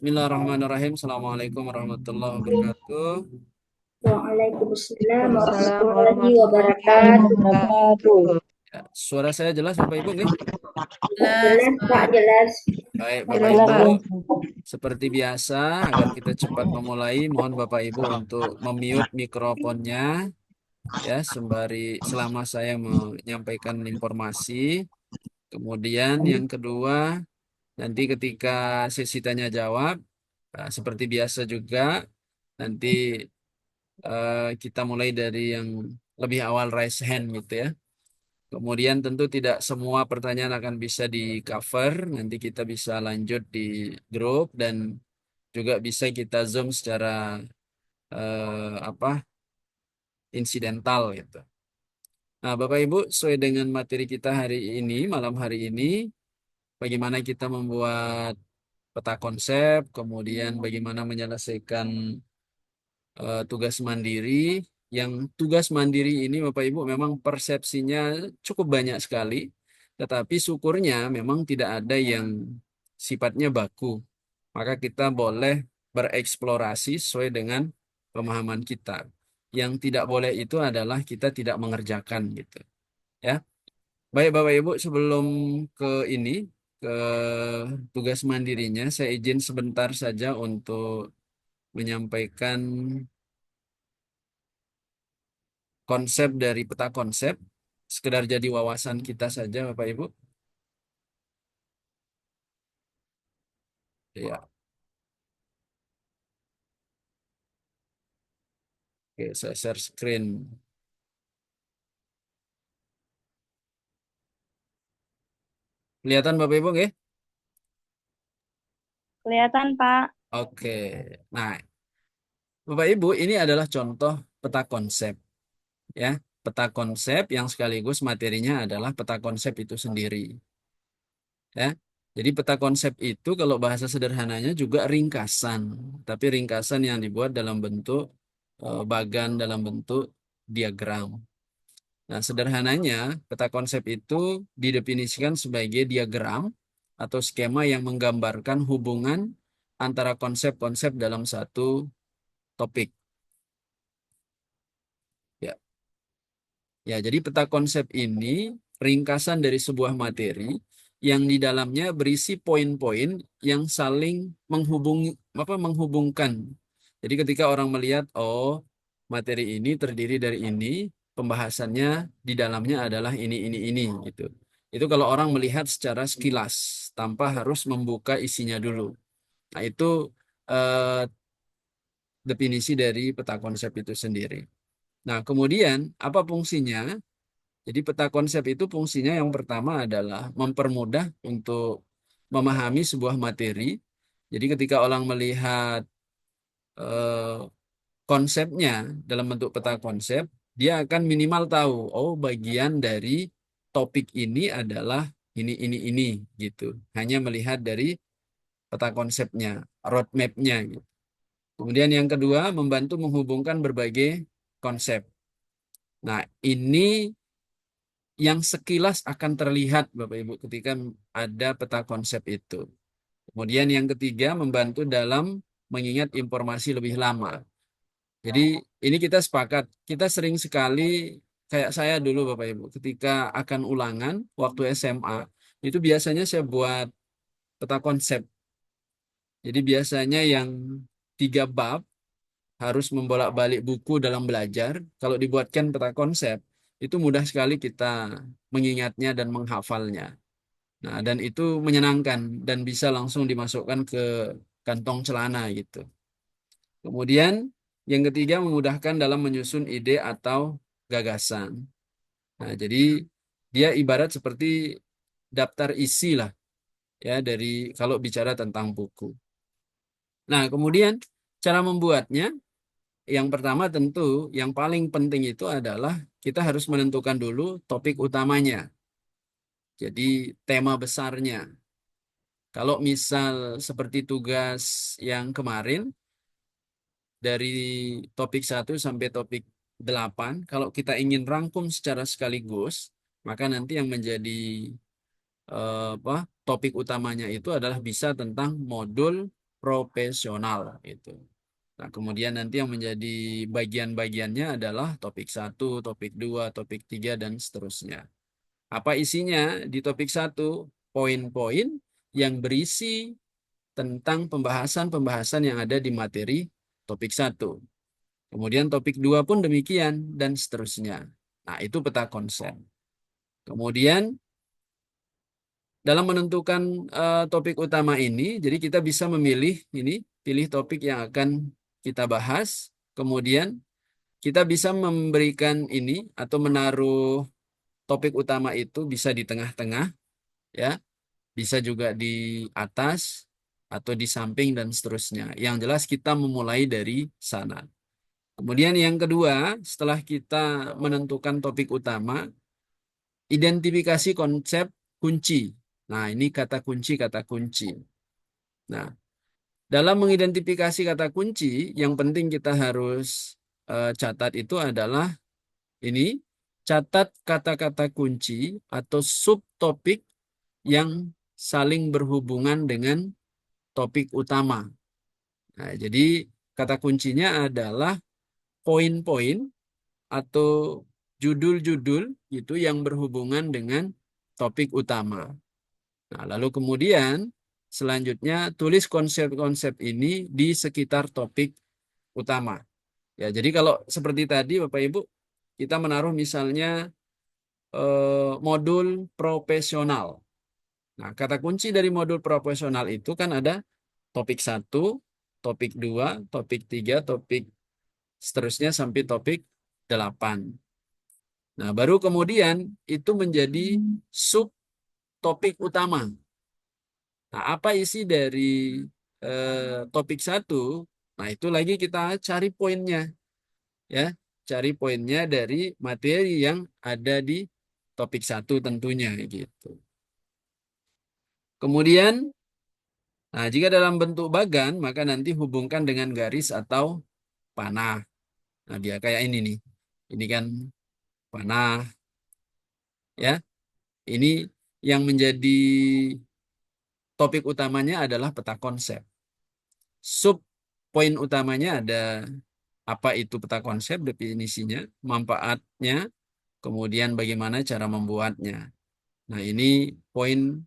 Bismillahirrahmanirrahim. Assalamualaikum warahmatullahi wabarakatuh. Waalaikumsalam Waalaikumsalam warahmatullahi warahmatullahi wabarakatuh. wabarakatuh. Ya, suara saya jelas Bapak Ibu nih? Jelas, Jelas Pak, Pak. jelas. Baik Bapak Jelas, Ibu, Pak. seperti biasa agar kita cepat memulai, mohon Bapak Ibu untuk memute mikrofonnya ya sembari selama saya menyampaikan informasi. Kemudian yang kedua, nanti ketika sesi tanya jawab, seperti biasa juga nanti kita mulai dari yang lebih awal raise hand gitu ya. Kemudian tentu tidak semua pertanyaan akan bisa di cover. Nanti kita bisa lanjut di grup dan juga bisa kita zoom secara apa insidental gitu. Nah, Bapak Ibu, sesuai dengan materi kita hari ini, malam hari ini, bagaimana kita membuat peta konsep, kemudian bagaimana menyelesaikan tugas mandiri. Yang tugas mandiri ini Bapak Ibu memang persepsinya cukup banyak sekali, tetapi syukurnya memang tidak ada yang sifatnya baku. Maka kita boleh bereksplorasi sesuai dengan pemahaman kita. Yang tidak boleh itu adalah kita tidak mengerjakan gitu. Ya, baik Bapak Ibu, sebelum ke ini ke tugas mandirinya, saya izin sebentar saja untuk menyampaikan konsep dari peta konsep, sekedar jadi wawasan kita saja, Bapak Ibu. Ya, oke, saya share screen. Kelihatan Bapak Ibu, nggih? Kelihatan, Pak. Oke. Nah, Bapak Ibu, ini adalah contoh peta konsep, ya. Peta konsep yang sekaligus materinya adalah peta konsep itu sendiri, ya. Jadi peta konsep itu kalau bahasa sederhananya juga ringkasan, tapi ringkasan yang dibuat dalam bentuk bagan dalam bentuk diagram. Nah, sederhananya, peta konsep itu didefinisikan sebagai diagram atau skema yang menggambarkan hubungan antara konsep-konsep dalam satu topik. Ya, ya, jadi peta konsep ini ringkasan dari sebuah materi yang di dalamnya berisi poin-poin yang saling menghubungkan. Jadi ketika orang melihat, oh, materi ini terdiri dari ini, pembahasannya di dalamnya adalah ini gitu. Itu kalau orang melihat secara sekilas tanpa harus membuka isinya dulu. Nah, itu eh, definisi dari peta konsep itu sendiri. Nah, kemudian apa fungsinya? Jadi peta konsep itu fungsinya yang pertama adalah mempermudah untuk memahami sebuah materi. Jadi ketika orang melihat eh, konsepnya dalam bentuk peta konsep, dia akan minimal tahu, oh bagian dari topik ini adalah ini gitu. Hanya melihat dari peta konsepnya, roadmap-nya gitu. Kemudian yang kedua, membantu menghubungkan berbagai konsep. Nah, ini yang sekilas akan terlihat Bapak Ibu ketika ada peta konsep itu. Kemudian yang ketiga, membantu dalam mengingat informasi lebih lama. Jadi ini kita sepakat, kita sering sekali kayak saya dulu Bapak Ibu, ketika akan ulangan waktu SMA, itu biasanya saya buat peta konsep. Jadi biasanya yang 3 bab harus membolak-balik buku dalam belajar. Kalau dibuatkan peta konsep, itu mudah sekali kita mengingatnya dan menghafalnya. Nah, dan itu menyenangkan dan bisa langsung dimasukkan ke kantong celana gitu. Kemudian yang ketiga memudahkan dalam menyusun ide atau gagasan. Nah, jadi dia ibarat seperti daftar isi lah ya dari kalau bicara tentang buku. Nah, kemudian cara membuatnya yang pertama tentu yang paling penting itu adalah kita harus menentukan dulu topik utamanya. Jadi tema besarnya. Kalau misal seperti tugas yang kemarin dari topik 1 sampai topik 8, kalau kita ingin rangkum secara sekaligus, maka nanti yang menjadi apa, topik utamanya itu adalah bisa tentang modul profesional itu. Nah, kemudian nanti yang menjadi bagian-bagiannya adalah topik 1, topik 2, topik 3, dan seterusnya. Apa isinya di topik 1? Poin-poin yang berisi tentang pembahasan-pembahasan yang ada di materi topik 1. Kemudian topik 2 pun demikian, dan seterusnya. Nah, itu peta konsep. Kemudian dalam menentukan topik utama ini, jadi kita bisa memilih ini, pilih topik yang akan kita bahas. Kemudian kita bisa memberikan ini atau menaruh topik utama itu bisa di tengah-tengah, ya, bisa juga di atas atau di samping dan seterusnya. Yang jelas kita memulai dari sana. Kemudian yang kedua, setelah kita menentukan topik utama, identifikasi konsep kunci. Nah, ini kata kunci. Nah, dalam mengidentifikasi kata kunci, yang penting kita harus catat itu adalah ini, catat kata-kata kunci atau subtopik yang saling berhubungan dengan topik utama. Nah, jadi kata kuncinya adalah poin-poin atau judul-judul itu yang berhubungan dengan topik utama. Nah, lalu kemudian selanjutnya tulis konsep-konsep ini di sekitar topik utama. Ya, jadi kalau seperti tadi Bapak Ibu, kita menaruh misalnya modul profesional. Nah, kata kunci dari modul profesional itu kan ada topik 1, topik 2, topik 3, topik seterusnya sampai topik 8. Nah, baru kemudian itu menjadi sub topik utama. Nah, apa isi dari topik 1? Nah, itu lagi kita cari poinnya, ya. Cari poinnya dari materi yang ada di topik 1 tentunya gitu. Kemudian, nah, jika dalam bentuk bagan, maka nanti hubungkan dengan garis atau panah. Nah, dia kayak ini nih. Ini kan panah, ya. Ini yang menjadi topik utamanya adalah peta konsep. Sub poin utamanya ada apa itu peta konsep, definisinya, manfaatnya, kemudian bagaimana cara membuatnya. Nah, ini poin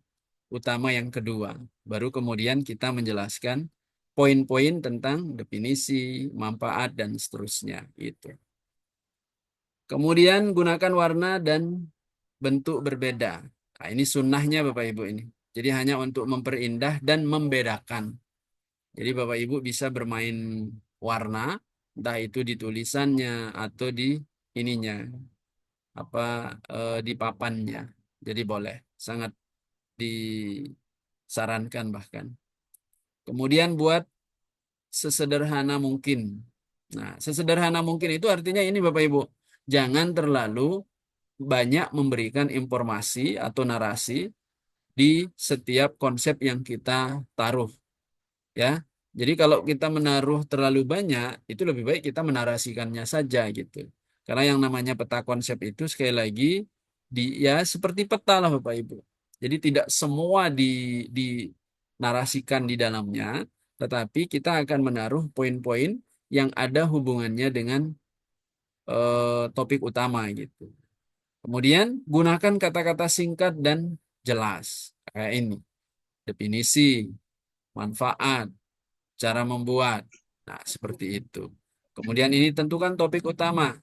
utama yang kedua. Baru kemudian kita menjelaskan poin-poin tentang definisi, manfaat, dan seterusnya. Itu. Kemudian gunakan warna dan bentuk berbeda. Nah, ini sunnahnya Bapak Ibu ini. Jadi hanya untuk memperindah dan membedakan. Jadi Bapak Ibu bisa bermain warna, entah itu di tulisannya atau di ininya, apa di papannya. Jadi boleh, sangat disarankan bahkan. Kemudian buat sesederhana mungkin. Nah, sesederhana mungkin itu artinya ini Bapak Ibu, jangan terlalu banyak memberikan informasi atau narasi di setiap konsep yang kita taruh, ya. Jadi kalau kita menaruh terlalu banyak, itu lebih baik kita menarasikannya saja gitu. Karena yang namanya peta konsep itu sekali lagi ya seperti peta lah Bapak Ibu. Jadi tidak semua dinarasikan di dalamnya, tetapi kita akan menaruh poin-poin yang ada hubungannya dengan topik utama gitu. Kemudian gunakan kata-kata singkat dan jelas. Kayak ini, definisi, manfaat, cara membuat. Nah, seperti itu. Kemudian ini tentukan topik utama.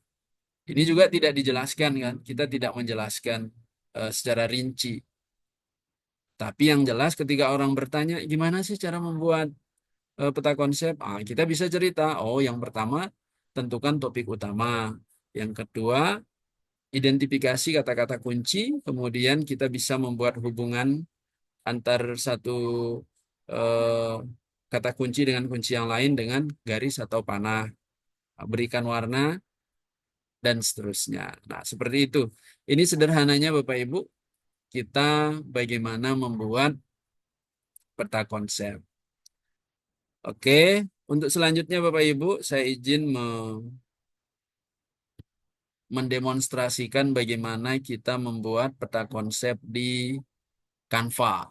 Ini juga tidak dijelaskan kan. Kita tidak menjelaskan secara rinci. Tapi yang jelas ketika orang bertanya, gimana sih cara membuat peta konsep? Ah, kita bisa cerita, oh yang pertama tentukan topik utama. Yang kedua, identifikasi kata-kata kunci. Kemudian kita bisa membuat hubungan antar satu eh, kata kunci dengan kunci yang lain dengan garis atau panah, berikan warna, dan seterusnya. Nah, seperti itu. Ini sederhananya Bapak Ibu, kita bagaimana membuat peta konsep. Oke, untuk selanjutnya Bapak Ibu, saya izin mendemonstrasikan bagaimana kita membuat peta konsep di Canva.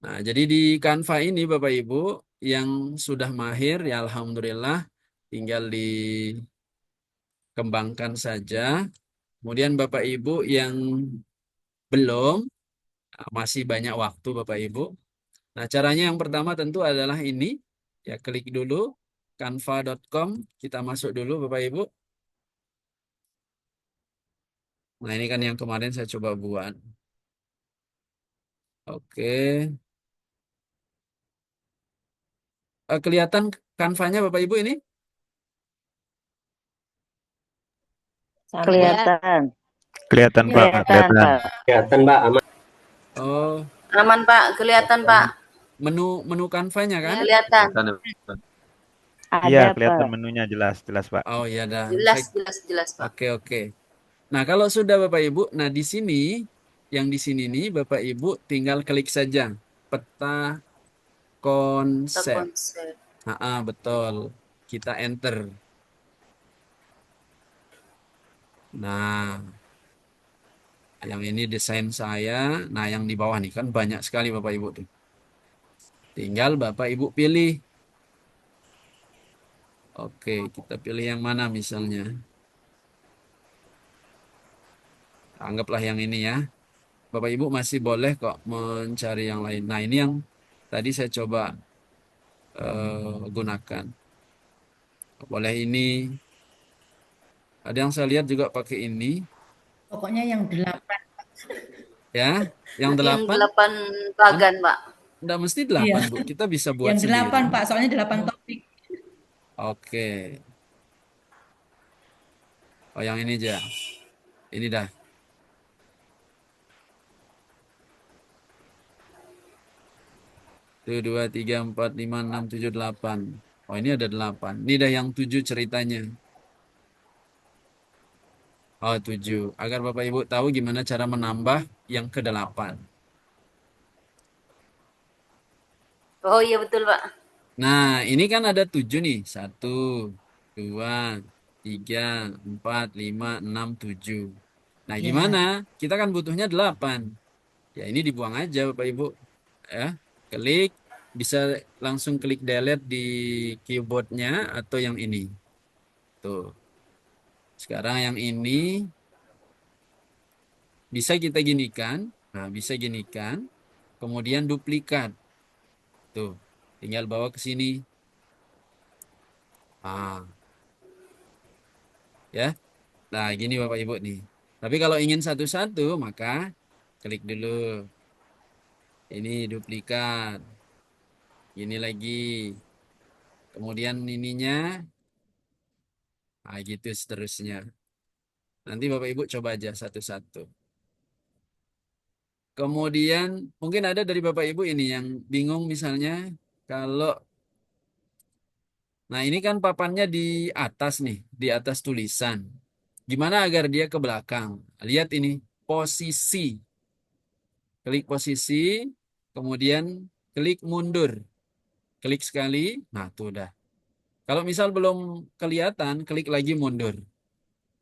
Nah, jadi di Canva ini Bapak Ibu yang sudah mahir ya alhamdulillah tinggal dikembangkan saja. Kemudian Bapak Ibu yang belum masih banyak waktu Bapak Ibu. Nah, caranya yang pertama tentu adalah ini. Ya, klik dulu canva.com, kita masuk dulu Bapak Ibu. Nah, ini kan yang kemarin saya coba buat. Oke. Kelihatan kanvanya Bapak Ibu ini? Kelihatan. Kelihatan Pak, Kelihatan, kelihatan. Pak. Kelihatan Mbak, aman. Oh, Aman Pak, kelihatan Pak. menu menu kanvanya kan? Kelihatan. Iya, Ada, kelihatan Pak. menunya jelas, jelas Pak. Oh iya dah. Jelas, jelas, jelas Pak. Oke, oke. Nah, kalau sudah Bapak Ibu, nah di sini yang di sini nih Bapak Ibu tinggal klik saja peta Kita konsep. konsep. Betul. Kita enter. Nah, yang ini desain saya. Nah, yang di bawah nih kan banyak sekali Bapak Ibu tuh. Tinggal Bapak Ibu pilih. Oke, kita pilih yang mana misalnya. Anggaplah yang ini ya. Bapak Ibu masih boleh kok mencari yang lain. Nah, ini yang tadi saya coba gunakan. Boleh ini. Ada yang saya lihat juga pakai ini. Pokoknya yang 8. Ya, yang Yang 8. 8 bagan Pak. Enggak mesti Iya, 8, Bu. Kita bisa buat yang sendiri. 8 Pak, soalnya 8 topik. Oke. Oh, yang ini aja. Ini dah. Tuh, 2, 3, 4, 5, 6, 7, 8. Oh, ini ada 8. Ini dah yang 7 ceritanya. Oh, 7. Agar Bapak Ibu tahu gimana cara menambah yang ke-8. Oh iya betul Pak. Nah, ini kan ada 7 nih. 1, 2, 3, 4, 5, 6, 7. Nah, gimana? Ya, Kita kan butuhnya 8. Ya, ini dibuang aja Bapak Ibu. Ya, klik. Bisa langsung klik delete di keyboardnya atau yang ini. Tuh. Sekarang yang ini bisa kita ginikan. Nah, bisa ginikan. Kemudian duplikat. Tuh. Tinggal bawa ke sini. Ah, ya. Nah, gini Bapak Ibu nih. Tapi kalau ingin satu-satu, maka klik dulu. Ini duplikat. Ini lagi. Kemudian ininya. Nah, gitu seterusnya. Nanti Bapak Ibu coba aja satu-satu. Kemudian mungkin ada dari Bapak Ibu ini yang bingung misalnya kalau nah ini kan papannya di atas nih, di atas tulisan. Gimana agar dia ke belakang? Lihat ini, posisi. Klik posisi, kemudian klik mundur. Klik sekali, nah tuh udah. Kalau misal belum kelihatan, klik lagi mundur.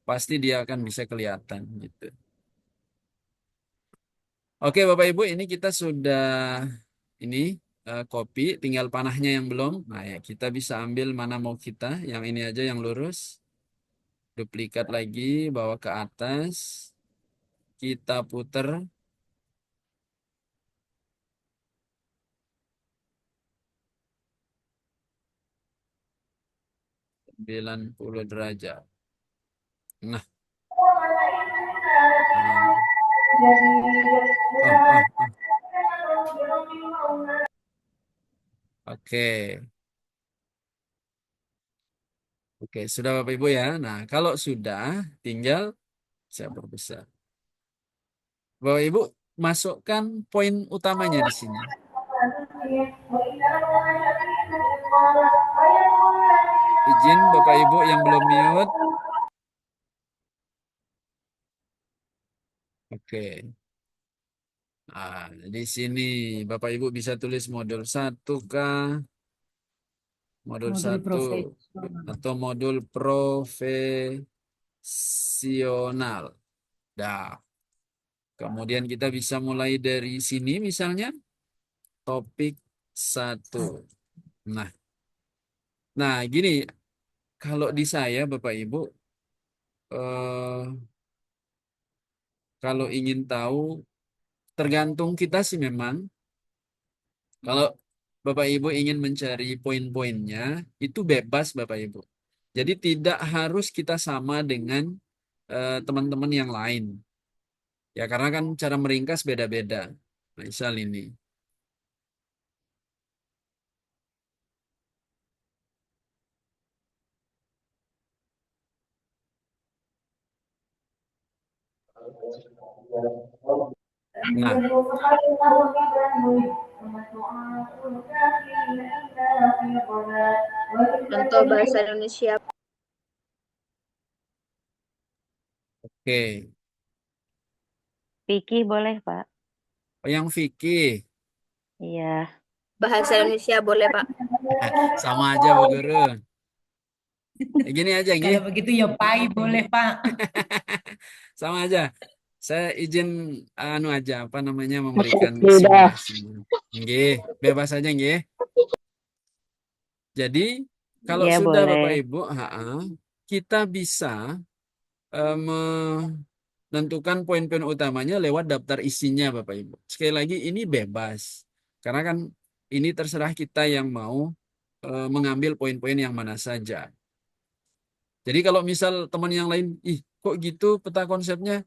Pasti dia akan bisa kelihatan gitu. Oke Bapak Ibu, ini kita sudah ini copy, tinggal panahnya yang belum. Nah ya, kita bisa ambil mana mau kita, yang ini aja yang lurus. Duplikat lagi, bawa ke atas. Kita puter. 90 derajat. Nah, nah. Oh. Oke. Oke, sudah Bapak Ibu ya. Nah, kalau sudah, tinggal saya perbesar. Bapak Ibu, masukkan poin utamanya di sini. Izin Bapak Ibu yang belum mute. Oke. Nah, di sini Bapak Ibu bisa tulis modul 1 kah? Modul modul 1 profesional. atau modul profesional. Dah. Kemudian kita bisa mulai dari sini misalnya. topik 1. Nah, nah gini, kalau di saya Bapak Ibu, eh, kalau ingin tahu, tergantung kita sih memang. Kalau Bapak Ibu ingin mencari poin-poinnya, itu bebas Bapak Ibu. Jadi tidak harus kita sama dengan teman-teman yang lain. Ya karena kan cara meringkas beda-beda. Misal ini. Nah, Contoh bahasa Indonesia. oke. Vicky boleh, Pak? Oh, yang fikih. Iya. Bahasa Indonesia boleh, Pak. Sama aja Bu Guru. Gini aja, nggih. Kalau begitu ya Pai boleh Pak. Sama aja. Saya izin anu aja apa namanya memberikan Sudah. simulasinya. Nggih, bebas aja nggih. Jadi kalau Iya, sudah boleh. Bapak Ibu, kita bisa menentukan poin-poin utamanya lewat daftar isinya Bapak Ibu. Sekali lagi ini bebas. Karena kan ini terserah kita yang mau mengambil poin-poin yang mana saja. Jadi kalau misal teman yang lain, ih kok gitu peta konsepnya?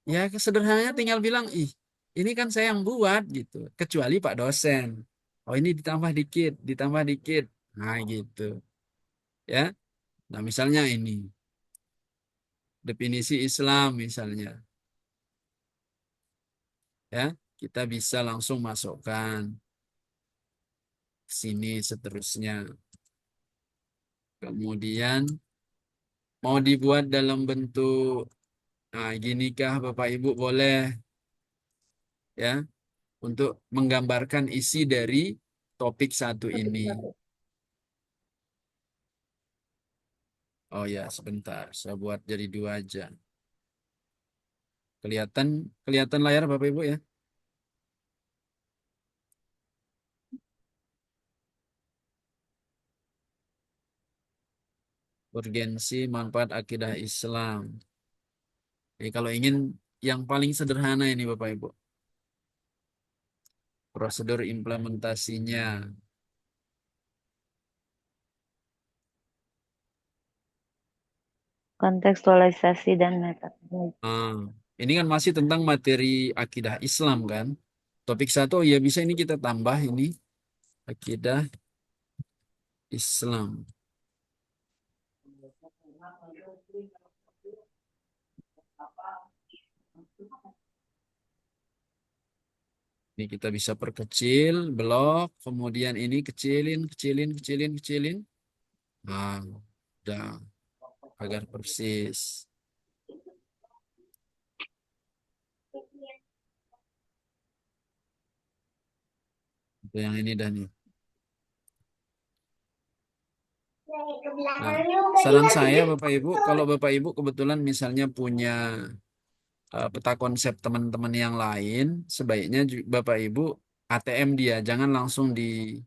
Ya sederhananya tinggal bilang, ih ini kan saya yang buat gitu. Kecuali Pak dosen. Oh ini ditambah dikit, ditambah dikit. Nah gitu. Ya. Nah misalnya ini. Definisi Islam misalnya. Ya. Kita bisa langsung masukkan ke sini seterusnya. Kemudian mau dibuat dalam bentuk, nah ginikah Bapak Ibu boleh ya. Untuk menggambarkan isi dari topik 1 ini. Oh ya, sebentar. Saya buat jadi 2 aja. Kelihatan kelihatan layar Bapak Ibu ya. Urgensi manfaat akidah Islam. Jadi kalau ingin yang paling sederhana ini Bapak Ibu. Prosedur implementasinya. Kontekstualisasi dan metode. Nah, ini kan masih tentang materi akidah Islam kan. Topik 1 ya bisa ini kita tambah ini akidah Islam. Ini kita bisa perkecil, blok, kemudian ini kecilin, kecilin, kecilin, kecilin. Nah, udah agar persis. Itu yang ini dah nih. Nah, saran saya Bapak Ibu, kalau Bapak Ibu kebetulan misalnya punya peta konsep teman-teman yang lain, sebaiknya Bapak Ibu ATM dia, jangan langsung di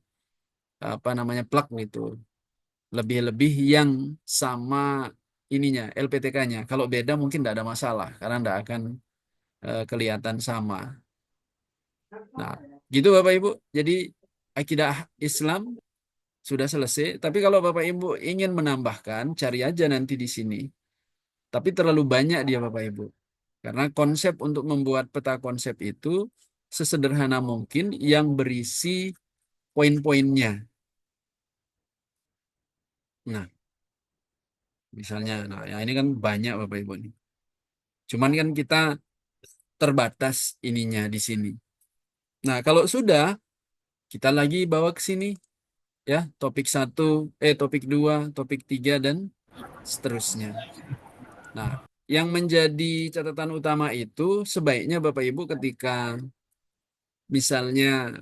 apa namanya plug gitu. Lebih-lebih yang sama ininya LPTK-nya. Kalau beda mungkin tidak ada masalah karena tidak akan kelihatan sama. Nah, gitu Bapak Ibu. Jadi akidah Islam sudah selesai. Tapi kalau Bapak Ibu ingin menambahkan, cari aja nanti di sini. Tapi terlalu banyak dia Bapak Ibu. Karena konsep untuk membuat peta konsep itu sesederhana mungkin yang berisi poin-poinnya. Nah, misalnya, nah ya ini kan banyak Bapak Ibu nih. Cuman kan kita terbatas ininya di sini. Nah, kalau sudah kita lagi bawa ke sini ya, topik 1, topik 2, topik 3 dan seterusnya. Nah, yang menjadi catatan utama itu sebaiknya Bapak Ibu ketika misalnya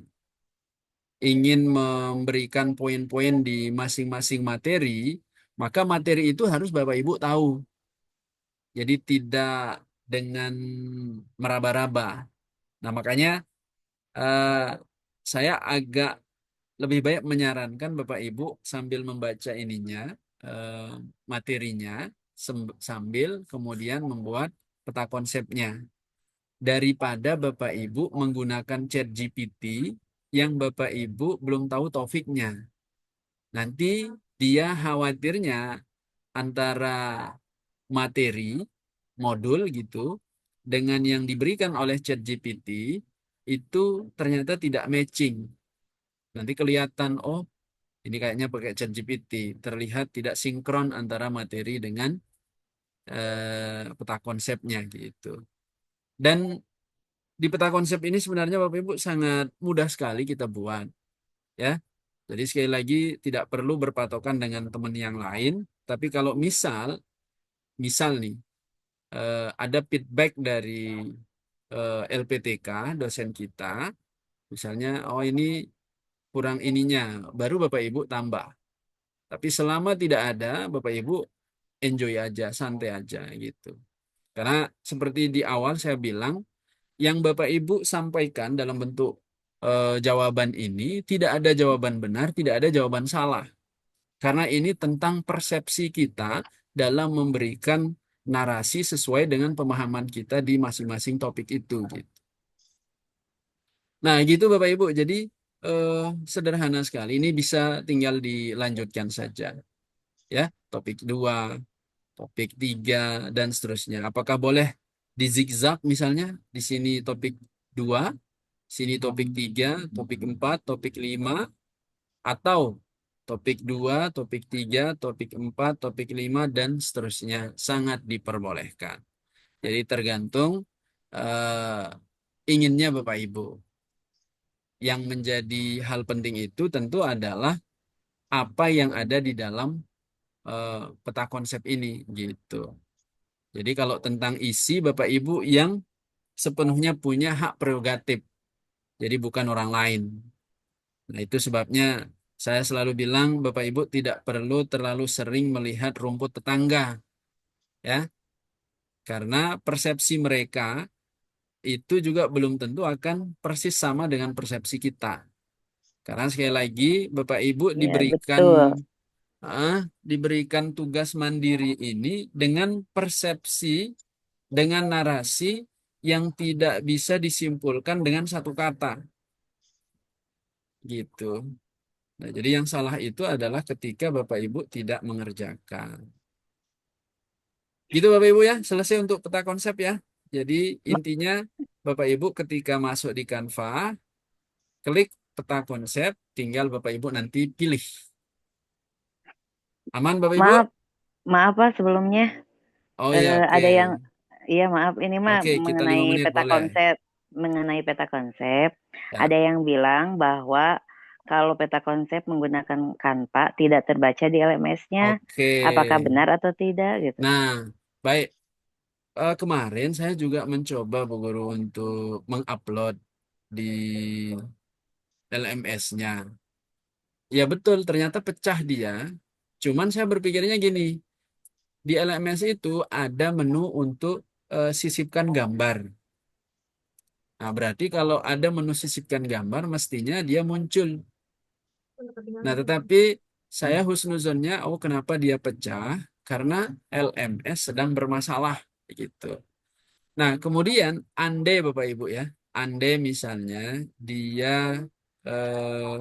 ingin memberikan poin-poin di masing-masing materi, maka materi itu harus Bapak Ibu tahu. Jadi tidak dengan meraba-raba. Nah, makanya eh, saya agak lebih baik menyarankan Bapak Ibu sambil membaca ininya, eh, materinya, sambil kemudian membuat peta konsepnya. Daripada Bapak Ibu menggunakan ChatGPT yang Bapak Ibu belum tahu topiknya. Nanti dia khawatirnya antara materi, modul gitu, dengan yang diberikan oleh ChatGPT itu ternyata tidak matching. Nanti kelihatan, oh ini kayaknya pakai ChatGPT, terlihat tidak sinkron antara materi dengan peta konsepnya gitu. Dan di peta konsep ini sebenarnya Bapak Ibu sangat mudah sekali kita buat, ya. Jadi sekali lagi tidak perlu berpatokan dengan teman yang lain, tapi kalau misal nih ada feedback dari LPTK dosen kita, misalnya oh ini kurang ininya, baru Bapak Ibu tambah. Tapi selama tidak ada, Bapak Ibu enjoy aja, santai aja gitu. Karena seperti di awal saya bilang, yang Bapak Ibu sampaikan dalam bentuk jawaban ini tidak ada jawaban benar, tidak ada jawaban salah. Karena ini tentang persepsi kita dalam memberikan narasi sesuai dengan pemahaman kita di masing-masing topik itu, gitu. Nah, gitu Bapak Ibu. Jadi eh, sederhana sekali. Ini bisa tinggal dilanjutkan saja, ya. Topik 2, topik 3 dan seterusnya. Apakah boleh di zigzag misalnya di sini topik 2, sini topik 3, topik 4, topik 5, atau topik 2, topik 3, topik 4, topik 5 dan seterusnya, sangat diperbolehkan. Jadi tergantung eh, inginnya Bapak Ibu. Yang menjadi hal penting itu tentu adalah apa yang ada di dalam peta konsep ini gitu. Jadi kalau tentang isi Bapak Ibu yang sepenuhnya punya hak prerogatif. Jadi bukan orang lain. Nah, itu sebabnya saya selalu bilang Bapak Ibu tidak perlu terlalu sering melihat rumput tetangga, ya. Karena persepsi mereka itu juga belum tentu akan persis sama dengan persepsi kita. Karena sekali lagi Bapak Ibu Ya, betul. diberikan tugas mandiri ini dengan persepsi, dengan narasi yang tidak bisa disimpulkan dengan satu kata, gitu. Nah, jadi yang salah itu adalah ketika Bapak Ibu tidak mengerjakan. Gitu Bapak Ibu ya, selesai untuk peta konsep ya. Jadi Ma- intinya Bapak Ibu ketika masuk di Canva, klik peta konsep, tinggal Bapak Ibu nanti pilih. Aman Bapak Ibu? Maaf, maaf Pak sebelumnya. Oh ya, oke. Ada yang, iya maaf, ini mah Oke, kita 5 mengenai menit peta boleh. konsep, mengenai peta konsep. Ya, Ada yang bilang bahwa kalau peta konsep menggunakan Canva tidak terbaca di LMS-nya. oke. Apakah benar atau tidak gitu? Nah, baik. Kemarin saya juga mencoba Bu Guru untuk mengupload di LMS-nya. Ya betul, ternyata pecah dia. Cuman saya berpikirnya gini, di LMS itu ada menu untuk sisipkan gambar. Nah, berarti kalau ada menu sisipkan gambar, mestinya dia muncul. Nah, tetapi saya husnuzonnya, oh kenapa dia pecah? Karena LMS sedang bermasalah, gitu. Nah, kemudian andai Bapak Ibu ya, andai misalnya dia eh,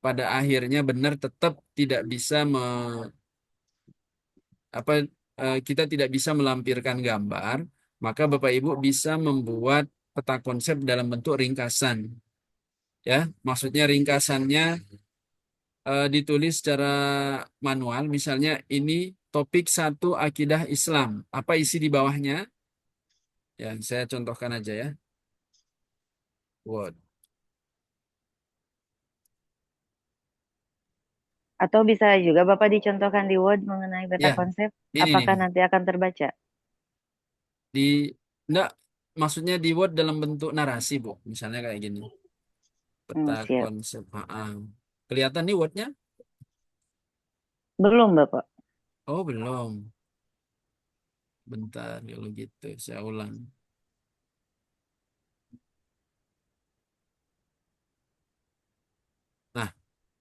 pada akhirnya benar tetap tidak bisa apa kita tidak bisa melampirkan gambar, maka Bapak Ibu bisa membuat peta konsep dalam bentuk ringkasan. Ya, maksudnya ringkasannya ditulis secara manual, misalnya ini topik 1 akidah Islam. Apa isi di bawahnya? Ya, saya contohkan aja ya. Word. Atau bisa juga Bapak dicontohkan di Word mengenai peta Ya, konsep? ini nih. Apakah nanti akan terbaca? Di enggak, maksudnya di Word dalam bentuk narasi, Bu. Misalnya kayak gini. Peta Siap. konsep. Kelihatan nih Word-nya? Belum Bapak. Oh, belum. Bentar, kalau gitu saya ulang.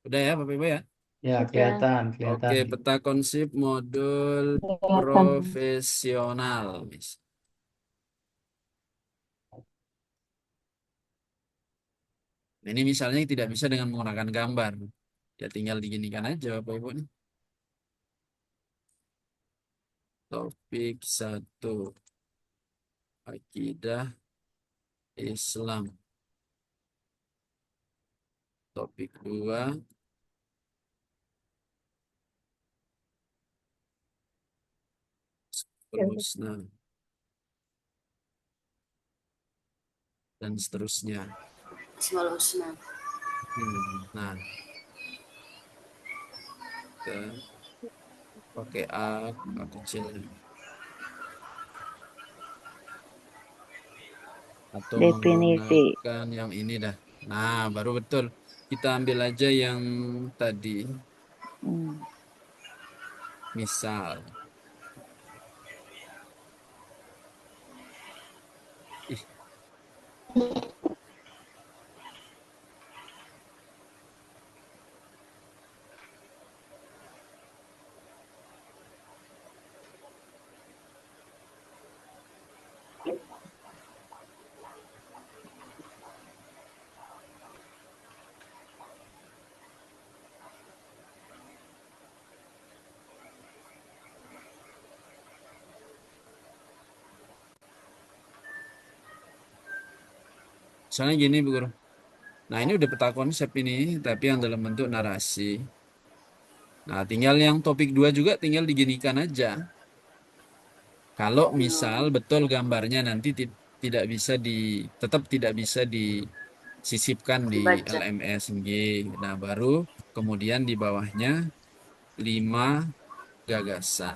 Udah ya Bapak Ibu ya? Ya, kelihatan, Oke, kelihatan. peta konsep modul Kelihatan. profesional. Nah, ini misalnya tidak bisa dengan menggunakan gambar. Ya tinggal diginikan aja Bapak Ibu nih. Topik 1. Akidah Islam. Topik 2. Husna dan seterusnya. Nah, kita pakai A kecil atau Definisi. menggunakan yang ini dah. Nah, baru betul. Kita ambil aja yang tadi. Hmm. Misal. Ih, misalnya gini Bu Guru. Nah, ini udah peta konsep ini, tapi yang dalam bentuk narasi. Nah, tinggal yang topik 2 juga tinggal diginikan aja. Kalau misal betul gambarnya nanti tidak bisa tetap tidak bisa disisipkan di LMS. Nah, baru kemudian di bawahnya 5 gagasan.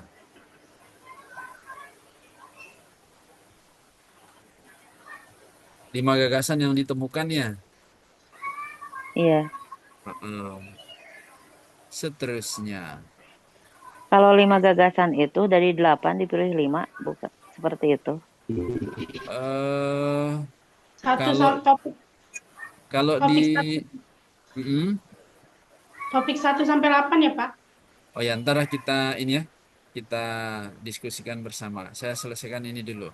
5 gagasan yang ditemukan ya. Iya. Seterusnya. Kalau 5 gagasan itu dari 8 dipilih 5, bukan seperti itu. eh Satu kalau topik kalau di topik satu, Mm-mm. topik 1 sampai 8 ya Pak? Oh ya, ntar kita ini ya, kita diskusikan bersama. Saya selesaikan ini dulu.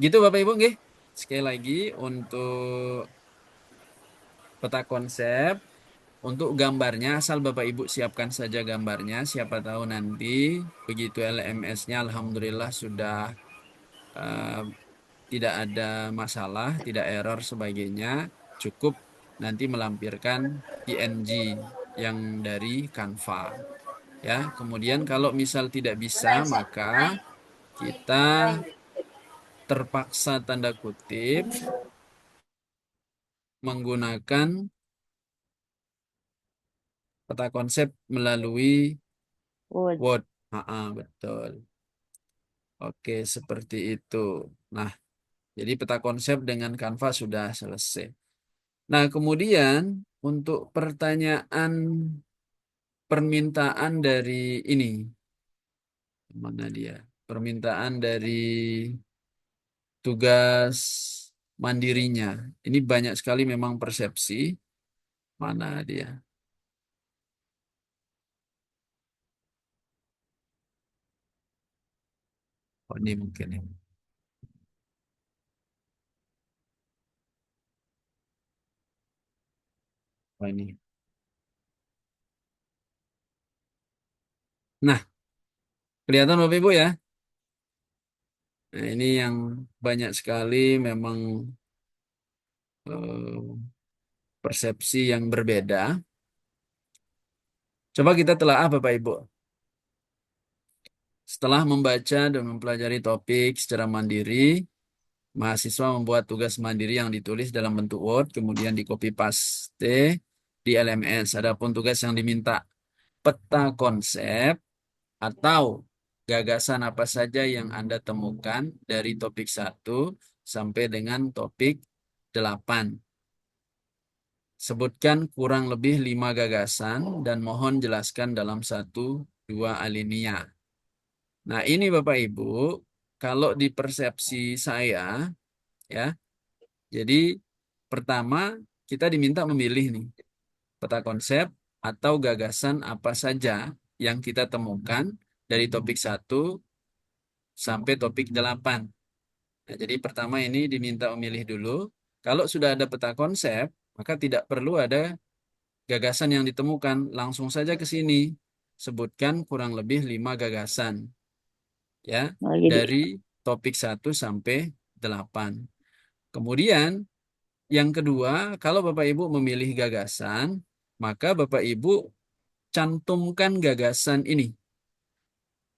Gitu Bapak Ibu, nggih. Sekali lagi untuk peta konsep, untuk gambarnya asal Bapak Ibu siapkan saja gambarnya. Siapa tahu nanti begitu LMS-nya Alhamdulillah sudah eh, tidak ada masalah, tidak error sebagainya, cukup nanti melampirkan PNG yang dari Canva. Ya, kemudian kalau misal tidak bisa, maka kita terpaksa tanda kutip menggunakan peta konsep melalui Wood. Word. Betul. Oke, seperti itu. Nah, jadi peta konsep dengan Canva sudah selesai. Nah, kemudian untuk pertanyaan permintaan dari ini, mana dia? Permintaan dari tugas mandirinya. Ini banyak sekali memang persepsi. Mana dia? Oh, ini mungkin ini. Oh, ini. Nah, kelihatan Bapak Ibu ya? Nah, ini yang banyak sekali memang persepsi yang berbeda. Coba kita telaah Bapak Ibu. Setelah membaca dan mempelajari topik secara mandiri, mahasiswa membuat tugas mandiri yang ditulis dalam bentuk Word, kemudian di copy paste di LMS. Adapun tugas yang diminta peta konsep atau gagasan apa saja yang Anda temukan dari topik 1 sampai dengan topik 8. Sebutkan kurang lebih 5 gagasan dan mohon jelaskan dalam 1-2 alinea. Nah, ini Bapak Ibu, kalau di persepsi saya, ya, jadi pertama kita diminta memilih nih. peta konsep atau gagasan apa saja yang kita temukan dari topik 1 sampai topik 8. Nah, jadi pertama ini diminta memilih dulu. Kalau sudah ada peta konsep, maka tidak perlu ada gagasan yang ditemukan. Langsung saja ke sini. Sebutkan kurang lebih 5 gagasan. Ya, Oh, jadi dari topik 1 sampai 8. Kemudian yang kedua, kalau Bapak Ibu memilih gagasan, maka Bapak Ibu cantumkan gagasan ini.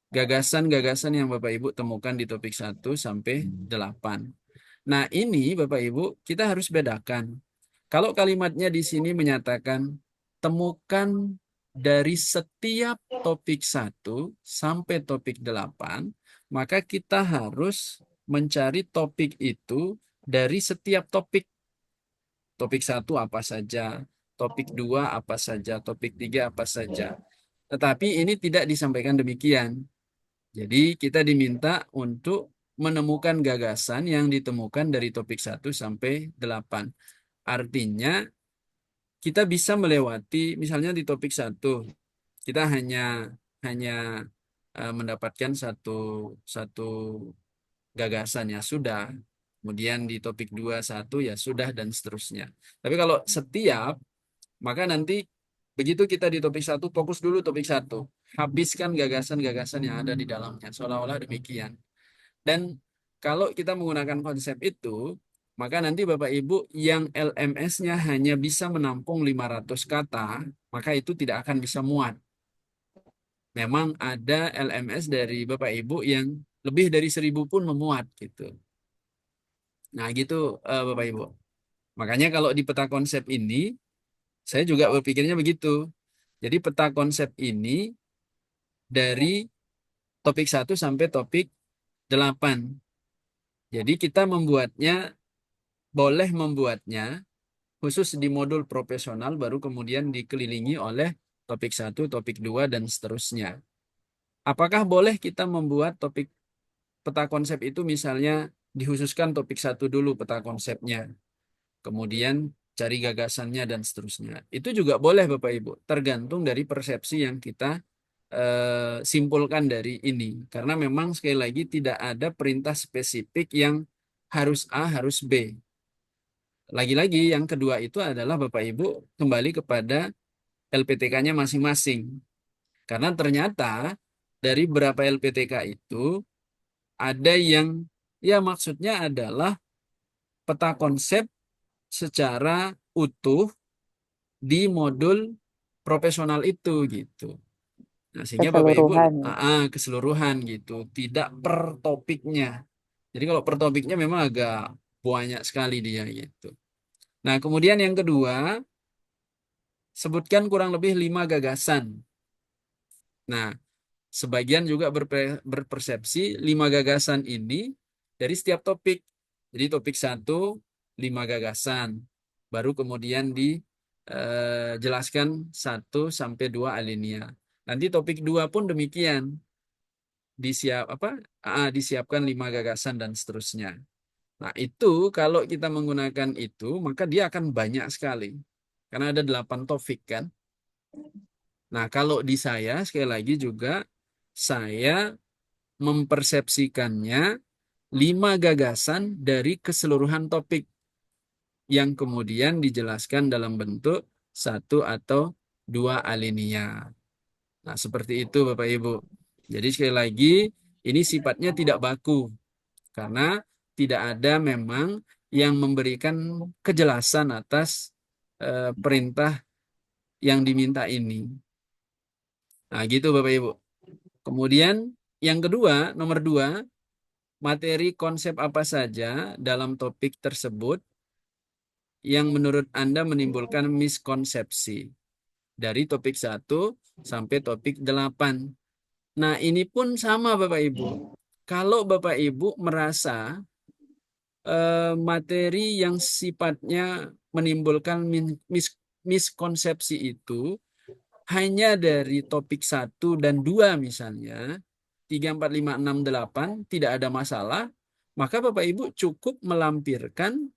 Gagasan-gagasan yang Bapak Ibu temukan di topik 1 sampai 8. Nah, ini Bapak Ibu, kita harus bedakan. Kalau kalimatnya di sini menyatakan temukan dari setiap topik 1 sampai topik 8, maka kita harus mencari topik itu dari setiap topik. Topik 1 apa saja, topik 2 apa saja, topik 3 apa saja. Tetapi ini tidak disampaikan demikian. Jadi kita diminta untuk menemukan gagasan yang ditemukan dari topik 1 sampai 8. Artinya kita bisa melewati misalnya di topik 1 kita hanya hanya mendapatkan satu gagasan ya sudah. Kemudian di topik 2 1 ya sudah dan seterusnya. Tapi kalau setiap maka nanti begitu kita di topik 1 fokus dulu topik 1. Habiskan gagasan-gagasan yang ada di dalamnya. Seolah-olah demikian. Dan kalau kita menggunakan konsep itu, maka nanti Bapak Ibu yang LMS-nya hanya bisa menampung 500 kata, maka itu tidak akan bisa muat. Memang ada LMS dari Bapak Ibu yang lebih dari 1000 pun memuat gitu. Nah gitu Bapak Ibu. Makanya kalau di peta konsep ini, saya juga berpikirnya begitu. Jadi peta konsep ini dari topik 1 sampai topik 8. Jadi kita boleh membuatnya khusus di modul profesional baru kemudian dikelilingi oleh topik 1, topik 2, dan seterusnya. Apakah boleh kita membuat topik peta konsep itu misalnya dikhususkan topik 1 dulu peta konsepnya, kemudian cari gagasannya dan seterusnya. Itu juga boleh Bapak Ibu, tergantung dari persepsi yang kita simpulkan dari ini. Karena memang sekali lagi tidak ada perintah spesifik yang harus A, harus B. Lagi-lagi yang kedua itu adalah Bapak Ibu kembali kepada LPTK-nya masing-masing. Karena ternyata dari beberapa LPTK itu ada yang ya maksudnya adalah peta konsep secara utuh di modul profesional itu gitu. Nah, sehingga Bapak Ibu keseluruhan. keseluruhan gitu, tidak per topiknya. Jadi kalau per topiknya memang agak banyak sekali dia gitu. Nah, kemudian yang kedua, sebutkan kurang lebih 5 gagasan. Nah, sebagian juga berpersepsi 5 gagasan ini dari setiap topik. Jadi topik 1, 5 gagasan. Baru kemudian dijelaskan 1 sampai 2 alinea. Nanti topik 2 pun demikian. Disiapkan 5 gagasan dan seterusnya. Nah, itu kalau kita menggunakan itu, maka dia akan banyak sekali. Karena ada 8 topik kan. Nah, kalau di saya, sekali lagi juga, saya mempersepsikannya 5 gagasan dari keseluruhan topik yang kemudian dijelaskan dalam bentuk 1 atau 2 alinea. Nah, seperti itu Bapak Ibu. Jadi sekali lagi, ini sifatnya tidak baku. Karena tidak ada memang yang memberikan kejelasan atas perintah yang diminta ini. Nah, gitu Bapak Ibu. Kemudian yang kedua, nomor 2, materi konsep apa saja dalam topik tersebut yang menurut Anda menimbulkan miskonsepsi dari topik 1 sampai topik 8. Nah, ini pun sama Bapak Ibu. Kalau Bapak Ibu merasa materi yang sifatnya menimbulkan miskonsepsi itu hanya dari topik 1 dan 2 misalnya, 3, 4, 5, 6, 8 tidak ada masalah, maka Bapak Ibu cukup melampirkan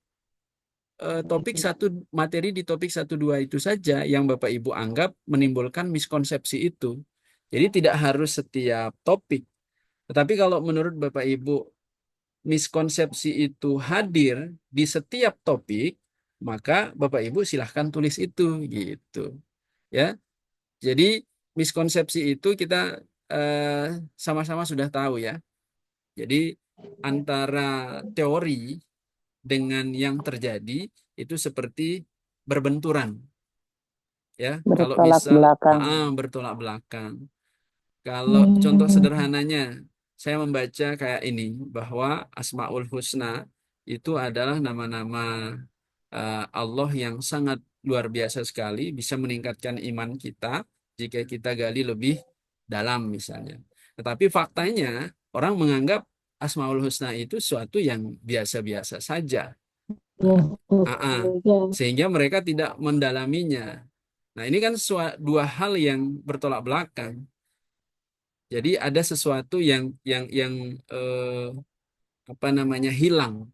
topik satu materi di topik 1, 2 itu saja yang Bapak Ibu anggap menimbulkan miskonsepsi itu. Jadi tidak harus setiap topik. Tetapi kalau menurut Bapak Ibu miskonsepsi itu hadir di setiap topik, maka Bapak Ibu silahkan tulis itu gitu. Ya. Jadi miskonsepsi itu kita eh, sama-sama sudah tahu ya. Jadi antara teori dengan yang terjadi itu seperti berbenturan ya. Kalau Bertolak misal belakang. bertolak belakang. Kalau contoh sederhananya saya membaca kayak ini bahwa Asmaul Husna itu adalah nama-nama Allah yang sangat luar biasa sekali, bisa meningkatkan iman kita jika kita gali lebih dalam misalnya. Tetapi faktanya orang menganggap Asmaul Husna itu sesuatu yang biasa-biasa saja. Sehingga mereka tidak mendalaminya. Nah, ini kan dua hal yang bertolak belakang. Jadi ada sesuatu yang apa namanya hilang.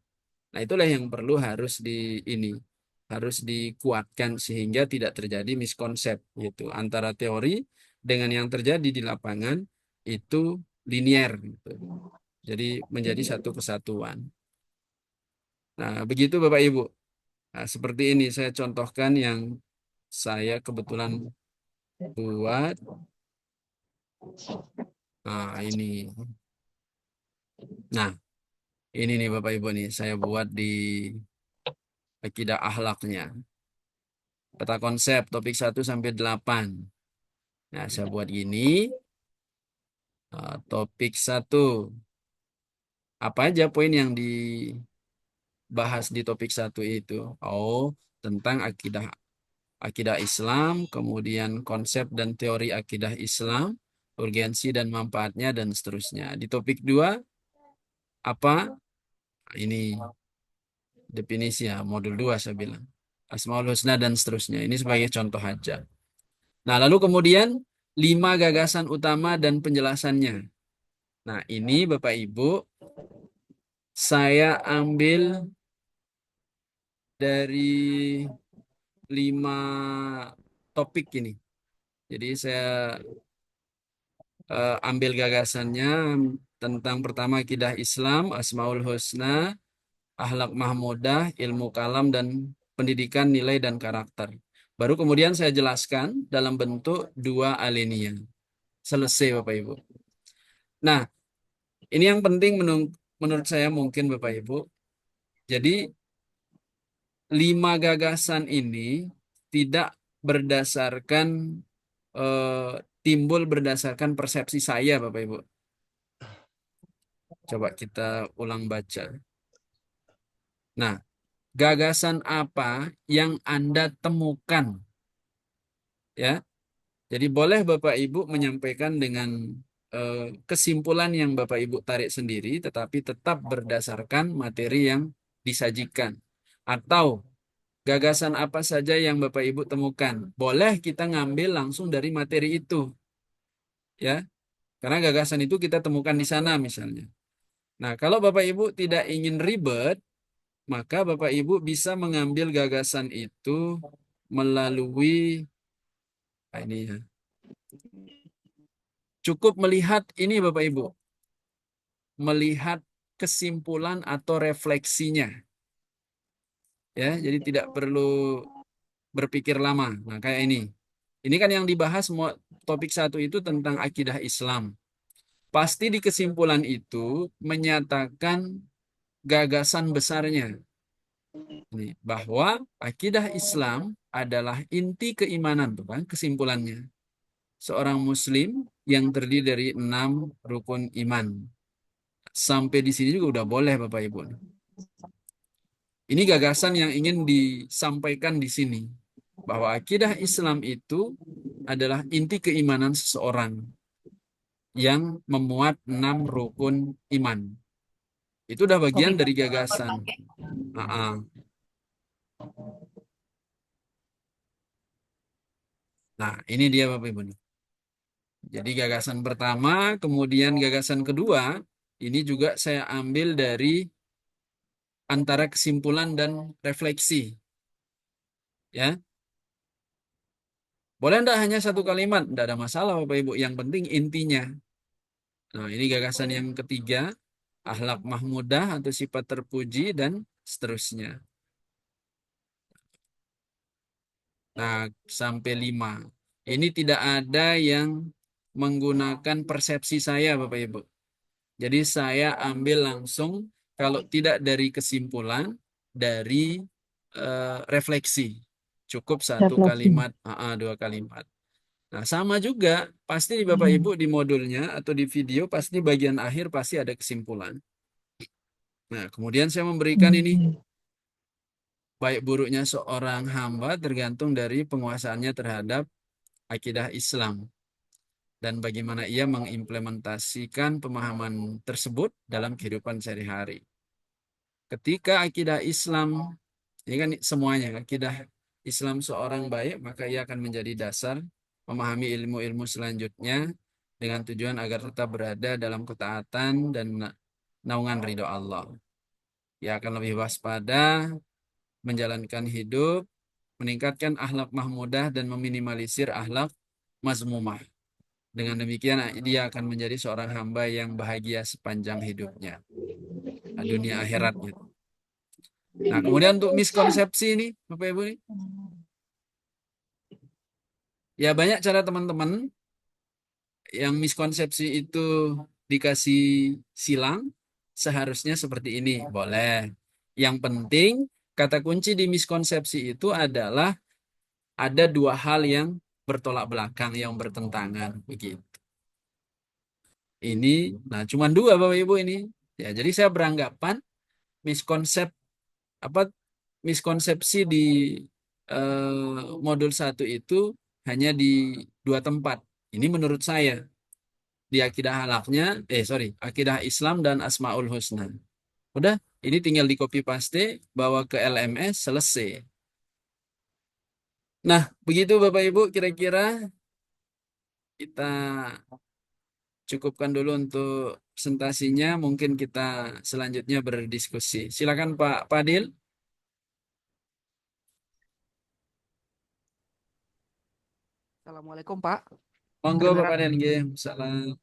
Nah, itulah yang perlu harus dikuatkan sehingga tidak terjadi miskonsep gitu antara teori dengan yang terjadi di lapangan itu linier gitu. Jadi menjadi satu kesatuan. Nah, begitu Bapak Ibu. Nah, seperti ini saya contohkan yang saya kebetulan buat. Nah, ini. Nah, ini nih Bapak Ibu nih saya buat di akidah akhlaknya. Peta konsep topik 1 sampai 8. Nah, saya buat gini. Topik 1. Apa aja poin yang dibahas di topik 1 itu? Oh, tentang akidah akidah Islam, kemudian konsep dan teori akidah Islam, urgensi dan manfaatnya, dan seterusnya. Di topik 2, apa? Ini definisi ya, modul 2 saya bilang. Asmaul Husna dan seterusnya. Ini sebagai contoh aja. Nah, lalu kemudian 5 gagasan utama dan penjelasannya. Nah, ini Bapak Ibu, saya ambil dari 5 topik ini. Jadi saya ambil gagasannya tentang pertama akidah Islam, Asmaul Husna, akhlak mahmudah, ilmu kalam, dan pendidikan nilai dan karakter. Baru kemudian saya jelaskan dalam bentuk 2 alinea. Selesai Bapak Ibu. Nah, ini yang penting menurut saya mungkin Bapak Ibu. Jadi 5 gagasan ini tidak berdasarkan eh, timbul berdasarkan persepsi saya Bapak Ibu. Coba kita ulang baca. Nah, gagasan apa yang Anda temukan? Ya, jadi boleh Bapak Ibu menyampaikan dengan kesimpulan yang Bapak Ibu tarik sendiri, tetapi tetap berdasarkan materi yang disajikan. Atau gagasan apa saja yang Bapak Ibu temukan, boleh kita ngambil langsung dari materi itu, ya, karena gagasan itu kita temukan di sana misalnya. Nah, kalau Bapak Ibu tidak ingin ribet, maka Bapak Ibu bisa mengambil gagasan itu melalui ini ya. Cukup melihat ini Bapak Ibu. Melihat kesimpulan atau refleksinya. Ya, jadi tidak perlu berpikir lama. Nah, kayak ini. Ini kan yang dibahas topik 1 itu tentang akidah Islam. Pasti di kesimpulan itu menyatakan gagasan besarnya. Ini, bahwa akidah Islam adalah inti keimanan, tuh kan kesimpulannya. Seorang muslim yang terdiri dari 6 rukun iman. Sampai di sini juga udah boleh Bapak Ibu. Ini gagasan yang ingin disampaikan di sini. Bahwa akidah Islam itu adalah inti keimanan seseorang yang memuat 6 rukun iman. Itu udah bagian dari gagasan. Nah, ini dia Bapak Ibu. Jadi gagasan pertama, kemudian gagasan kedua, ini juga saya ambil dari antara kesimpulan dan refleksi. Ya, boleh enggak hanya satu kalimat? Enggak ada masalah Bapak Ibu. Yang penting intinya. Nah, ini gagasan yang ketiga, akhlak mahmudah atau sifat terpuji dan seterusnya. Nah, sampai 5. Ini tidak ada yang menggunakan persepsi saya, Bapak Ibu. Jadi saya ambil langsung, kalau tidak dari kesimpulan, dari refleksi. Cukup satu kalimat, dua kalimat. Nah, sama juga, pasti Bapak Ibu di modulnya atau di video, pasti bagian akhir pasti ada kesimpulan. Nah, kemudian saya memberikan ini, baik buruknya seorang hamba tergantung dari penguasaannya terhadap akidah Islam dan bagaimana ia mengimplementasikan pemahaman tersebut dalam kehidupan sehari-hari. Ketika akidah Islam, ini kan semuanya, akidah Islam seorang baik, maka ia akan menjadi dasar memahami ilmu-ilmu selanjutnya dengan tujuan agar tetap berada dalam ketaatan dan naungan ridho Allah. Ia akan lebih waspada, menjalankan hidup, meningkatkan akhlak mahmudah dan meminimalisir akhlak mazmumah. Dengan demikian dia akan menjadi seorang hamba yang bahagia sepanjang hidupnya, dunia akhirat gitu. Nah, kemudian untuk miskonsepsi ini, Bapak Ibu nih, ya banyak cara teman-teman yang miskonsepsi itu dikasih silang, seharusnya seperti ini, boleh. Yang penting, kata kunci di miskonsepsi itu adalah ada dua hal yang bertolak belakang, yang bertentangan, begitu. Ini, nah cuma dua Bapak Ibu ini. Ya, jadi saya beranggapan miskonsep apa miskonsepsi di modul 1 itu hanya di dua tempat. Ini menurut saya di akidah halaknya, akidah Islam dan Asmaul Husna. Udah, ini tinggal di copy paste, bawa ke LMS, selesai. Nah, begitu Bapak Ibu, kira-kira kita cukupkan dulu untuk presentasinya. Mungkin kita selanjutnya berdiskusi. Silakan Pak Padil. Assalamualaikum Pak. Monggo Pak Kedengaran? Padil. Nggih. Salam.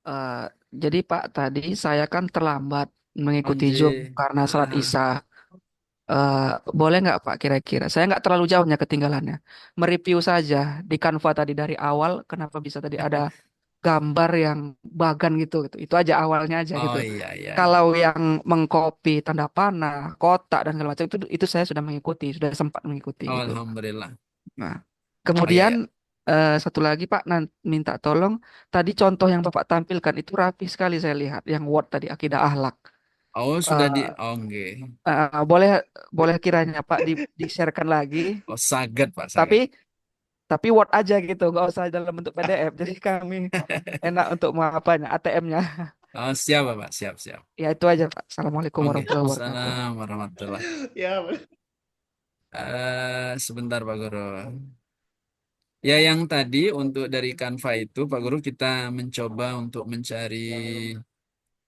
Eh, jadi Pak tadi saya kan terlambat mengikuti Zoom Anjir. karena salat Ah, Isya. Boleh nggak Pak kira-kira? Saya nggak terlalu jauhnya ketinggalannya. Mereview saja di Canva tadi dari awal. Kenapa bisa tadi ada gambar yang bagan gitu, gitu. Itu aja awalnya aja oh gitu. iya iya iya. Kalau yang mengcopy tanda panah, kotak dan segala macam itu saya sudah mengikuti, sudah sempat mengikuti Oh, gitu. alhamdulillah. Nah, Oh iya kemudian iya. satu lagi Pak, minta tolong tadi contoh yang Bapak tampilkan itu rapi sekali saya lihat yang Word tadi akidah akhlak. Oh sudah di Eh, oh nggih. boleh boleh kiranya Pak di-sharekan lagi, Oh saged Pak tapi saged. tapi Word aja gitu, nggak usah dalam bentuk PDF. Jadi kami enak untuk mau apanya ATM-nya. Oh siap Bapak, siap siap. Ya itu aja Pak. Assalamualaikum Oke. warahmatullahi wabarakatuh. Assalamualaikum warahmatullahi. Sebentar Pak Guru. Ya, yang tadi untuk dari Canva itu, Pak Guru, kita mencoba untuk mencari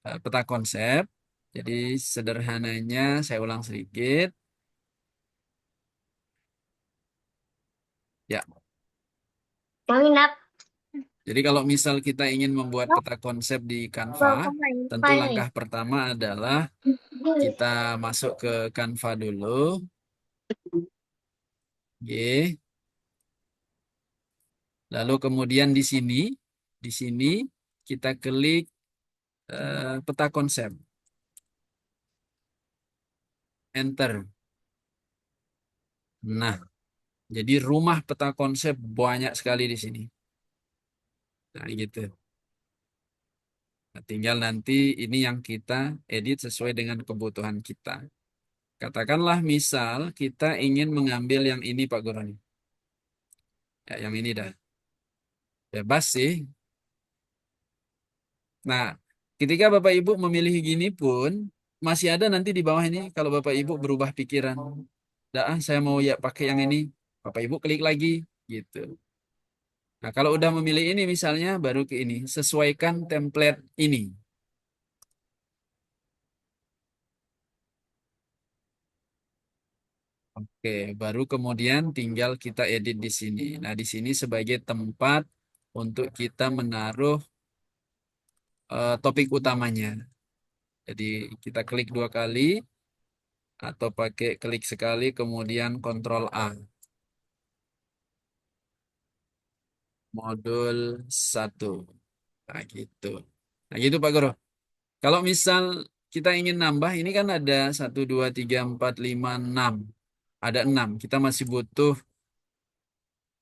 peta konsep. Jadi, sederhananya, saya ulang sedikit. Ya, jadi kalau misal kita ingin membuat peta konsep di Canva, tentu langkah pertama adalah kita masuk ke Canva dulu. Oke. Lalu kemudian di sini kita klik peta konsep. Enter. Nah, jadi rumah peta konsep banyak sekali di sini. Nah, gitu. Nah, tinggal nanti ini yang kita edit sesuai dengan kebutuhan kita. Katakanlah misal kita ingin mengambil yang ini Pak Guru. Ya, yang ini dah. Bebas sih. Nah, ketika Bapak Ibu memilih gini pun, masih ada nanti di bawah ini kalau Bapak Ibu berubah pikiran. Dah, saya mau ya pakai yang ini. Bapak Ibu klik lagi. Gitu. Nah, kalau udah memilih ini misalnya, baru ke ini. Sesuaikan template ini. Oke, baru kemudian tinggal kita edit di sini. Nah, di sini sebagai tempat untuk kita menaruh topik utamanya. Jadi kita klik 2 kali atau pakai klik sekali kemudian Ctrl A. Modul 1. Nah, gitu. Nah, gitu Pak Guru. Kalau misal kita ingin nambah, ini kan ada 1, 2, 3, 4, 5, 6. Ada 6. Kita masih butuh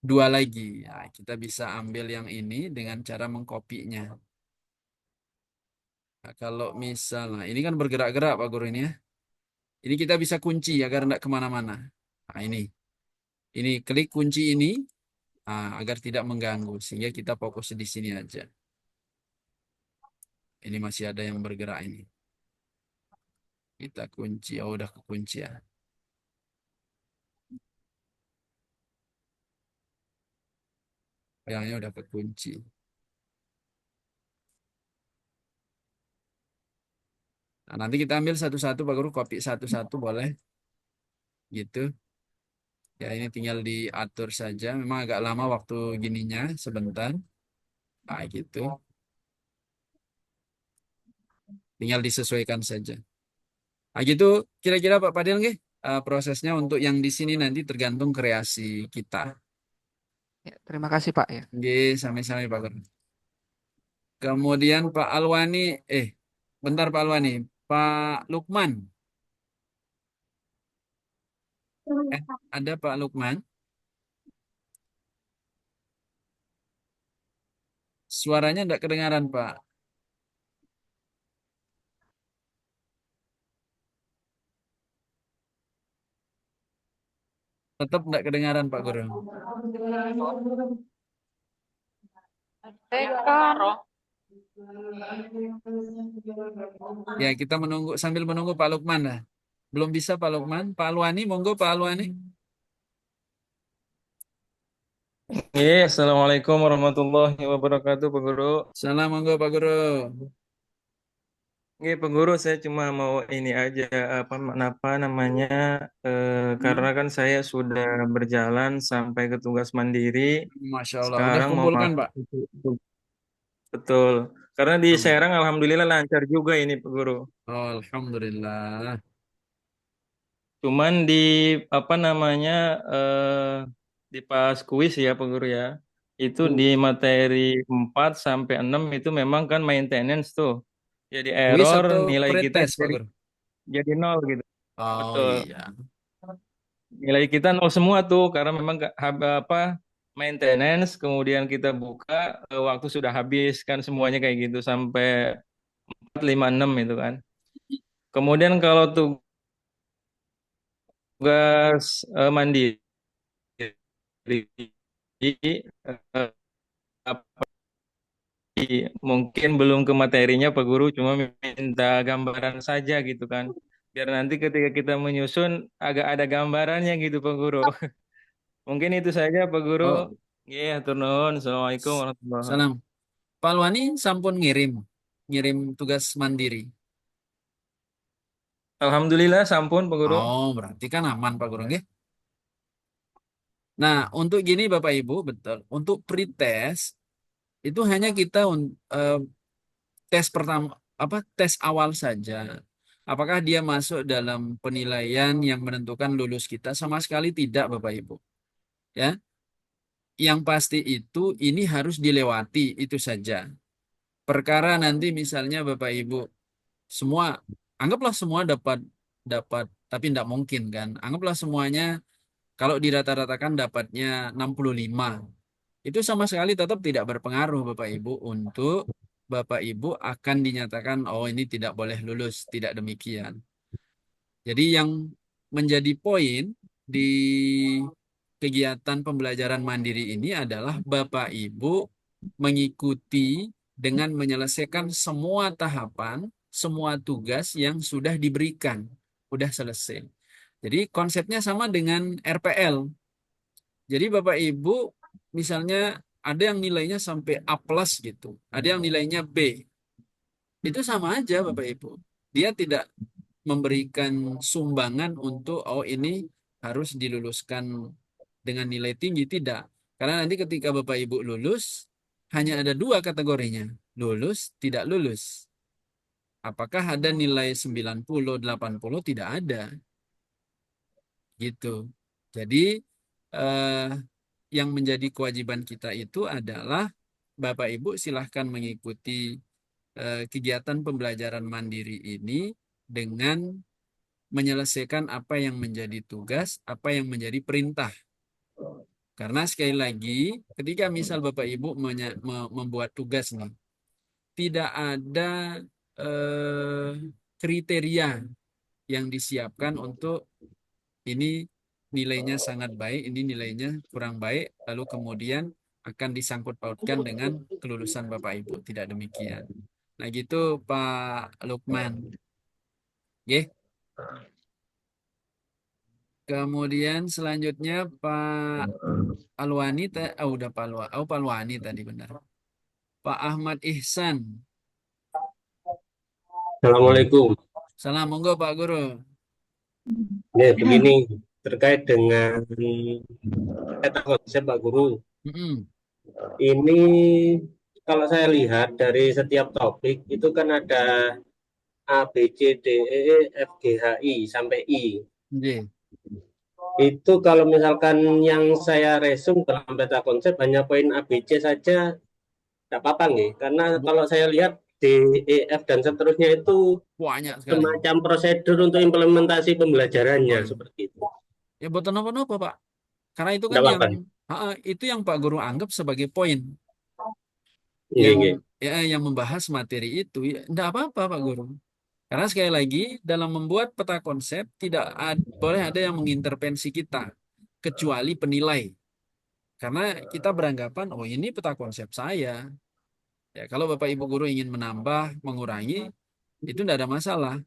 2 lagi. Nah, kita bisa ambil yang ini dengan cara mengkopinya. Nah, kalau misal, nah ini kan bergerak-gerak Pak Guru ini ya. Ini kita bisa kunci agar tidak kemana-mana. Nah, ini klik kunci ini agar tidak mengganggu. Sehingga kita fokus di sini aja. Ini masih ada yang bergerak ini. Kita kunci. Oh, udah kekunci ya. Kayaknya udah kekunci. Nah, nanti kita ambil satu-satu Pak Guru, copy satu-satu boleh. Gitu. Ya, ini tinggal diatur saja. Memang agak lama waktu gininya, sebentar. Nah, gitu. Tinggal disesuaikan saja. Nah, gitu kira-kira Pak Fadil nggih, prosesnya untuk yang di sini nanti tergantung kreasi kita. Ya, terima kasih Pak ya. Nggih, sami-sami Pak Guru. Kemudian Pak Alwani, bentar Pak Alwani, Pak Lukman. Ada Pak Lukman? Suaranya enggak kedengaran, Pak. Tetap enggak kedengaran, Pak Guru. Ya, kita menunggu sambil menunggu Pak Lukman lah. Belum bisa Pak Lukman. Pak Alwani, monggo Pak Alwani. Assalamualaikum warahmatullahi wabarakatuh, Pak Guru. Salam, monggo Pak Guru. Pak Guru, saya cuma mau ini aja apa namanya karena kan saya sudah berjalan sampai ke tugas mandiri. Masya Allah, udah Sekarang mau kumpulkan masuk Pak. betul. Karena di Alhamdulillah. Serang alhamdulillah lancar juga ini, Pak Guru. Alhamdulillah. Cuman di apa namanya di pas kuis ya, Pak Guru ya. Itu di materi 4 sampai 6 itu memang kan maintenance tuh. Jadi Kuis error atau nilai kita pretest Pak Guru? jadi nol gitu. Oh Betul. iya. Nilai kita nol semua tuh karena memang apa maintenance kemudian kita buka waktu sudah habis kan semuanya kayak gitu sampai 4, 5, 6 itu kan. Kemudian kalau tugas mandiri eh, apa, mungkin belum ke materinya Pak Guru cuma minta gambaran saja gitu kan. Biar nanti ketika kita menyusun agak ada gambarannya gitu Pak Guru. Mungkin itu saja Pak Guru. Oh, Iya, hatur nuhun. Assalamualaikum warahmatullahi wabarakatuh. salam. Pak Alwani sampun ngirim tugas mandiri. Alhamdulillah sampun Pak Guru. Oh, berarti kan aman Pak Guru nggih. Nah, untuk gini Bapak Ibu, betul. Untuk pretest itu hanya kita tes pertama tes awal saja. Apakah dia masuk dalam penilaian yang menentukan lulus kita? Sama sekali tidak, Bapak Ibu. Ya, yang pasti itu ini harus dilewati itu saja. Perkara nanti misalnya Bapak Ibu semua anggaplah semua dapat dapat tapi tidak mungkin kan. Anggaplah semuanya kalau dirata-ratakan dapatnya 65. Itu sama sekali tetap tidak berpengaruh Bapak Ibu untuk Bapak Ibu akan dinyatakan oh ini tidak boleh lulus, tidak demikian. Jadi yang menjadi poin di kegiatan pembelajaran mandiri ini adalah Bapak Ibu mengikuti dengan menyelesaikan semua tahapan, semua tugas yang sudah diberikan, sudah selesai. Jadi konsepnya sama dengan RPL. Jadi Bapak Ibu misalnya ada yang nilainya sampai A plus gitu, ada yang nilainya B. Itu sama aja Bapak Ibu. Dia tidak memberikan sumbangan untuk oh ini harus diluluskan dengan nilai tinggi, tidak. Karena nanti ketika Bapak Ibu lulus, hanya ada dua kategorinya, lulus, tidak lulus. Apakah ada nilai 90, 80? Tidak ada. Gitu. Jadi, eh, yang menjadi kewajiban kita itu adalah Bapak Ibu silahkan mengikuti kegiatan pembelajaran mandiri ini dengan menyelesaikan apa yang menjadi tugas, apa yang menjadi perintah. Karena sekali lagi, ketika misal Bapak Ibu membuat tugas nih, tidak ada kriteria yang disiapkan untuk ini nilainya sangat baik, ini nilainya kurang baik, lalu kemudian akan disangkut pautkan dengan kelulusan Bapak Ibu. Tidak demikian. Nah gitu Pak Lukman. Oke. Kemudian selanjutnya Pak Alwani, udah Pak Alwani tadi benar. Pak Ahmad Ihsan. Assalamualaikum. Salam, monggo Pak Guru. Nih, begini terkait dengan peta konsep Pak Guru. Mm-mm. Ini kalau saya lihat dari setiap topik itu kan ada A, B, C, D, E, F, G, H, I sampai I. Nggih. Itu kalau misalkan yang saya resum dalam peta konsep hanya poin A, B, C saja, tidak apa-apa nggih. Karena kalau saya lihat D, E, F dan seterusnya itu Banyak sekali. semacam prosedur untuk implementasi pembelajarannya Oh. seperti itu. Ya boten apa-apa Pak. Karena itu Tidak kan apa-apa. itu yang Pak Guru anggap sebagai poin Nggih, yang nggih. yang membahas materi itu. Ya, tidak apa-apa Pak Guru. Karena sekali lagi dalam membuat peta konsep tidak boleh ada yang mengintervensi kita kecuali penilai. Karena kita beranggapan oh ini peta konsep saya. Ya, kalau Bapak Ibu guru ingin menambah, mengurangi, itu tidak ada masalah.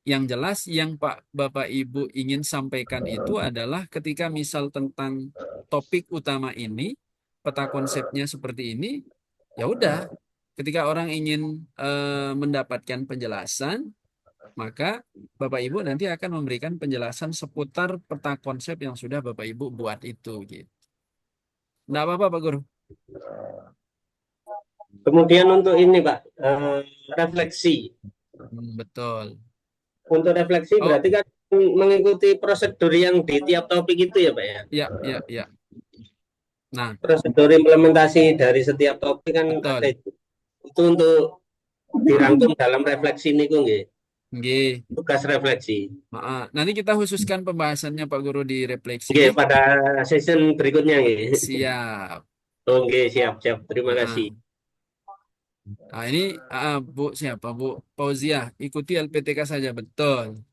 Yang jelas yang Bapak Ibu ingin sampaikan itu adalah ketika misal tentang topik utama ini, peta konsepnya seperti ini, ya udah. Ketika orang ingin mendapatkan penjelasan, maka Bapak Ibu nanti akan memberikan penjelasan seputar peta konsep yang sudah Bapak Ibu buat itu, gitu. Nggak apa-apa Pak Guru. Kemudian untuk ini Pak, refleksi. Betul. Untuk refleksi berarti kan mengikuti prosedur yang di tiap topik itu ya Pak ya? Ya. Nah, prosedur implementasi dari setiap topik kan betul. ada itu untuk dirangkum dalam refleksi ini nggih. Nggih. Tugas refleksi. Nanti kita khususkan pembahasannya Pak Guru di refleksi. Nggih, pada season berikutnya nggih. Siap. Oke, siap. Terima kasih. Nah, ini Bu siapa? Bu Fauziah, ikuti LPTK saja. Betul.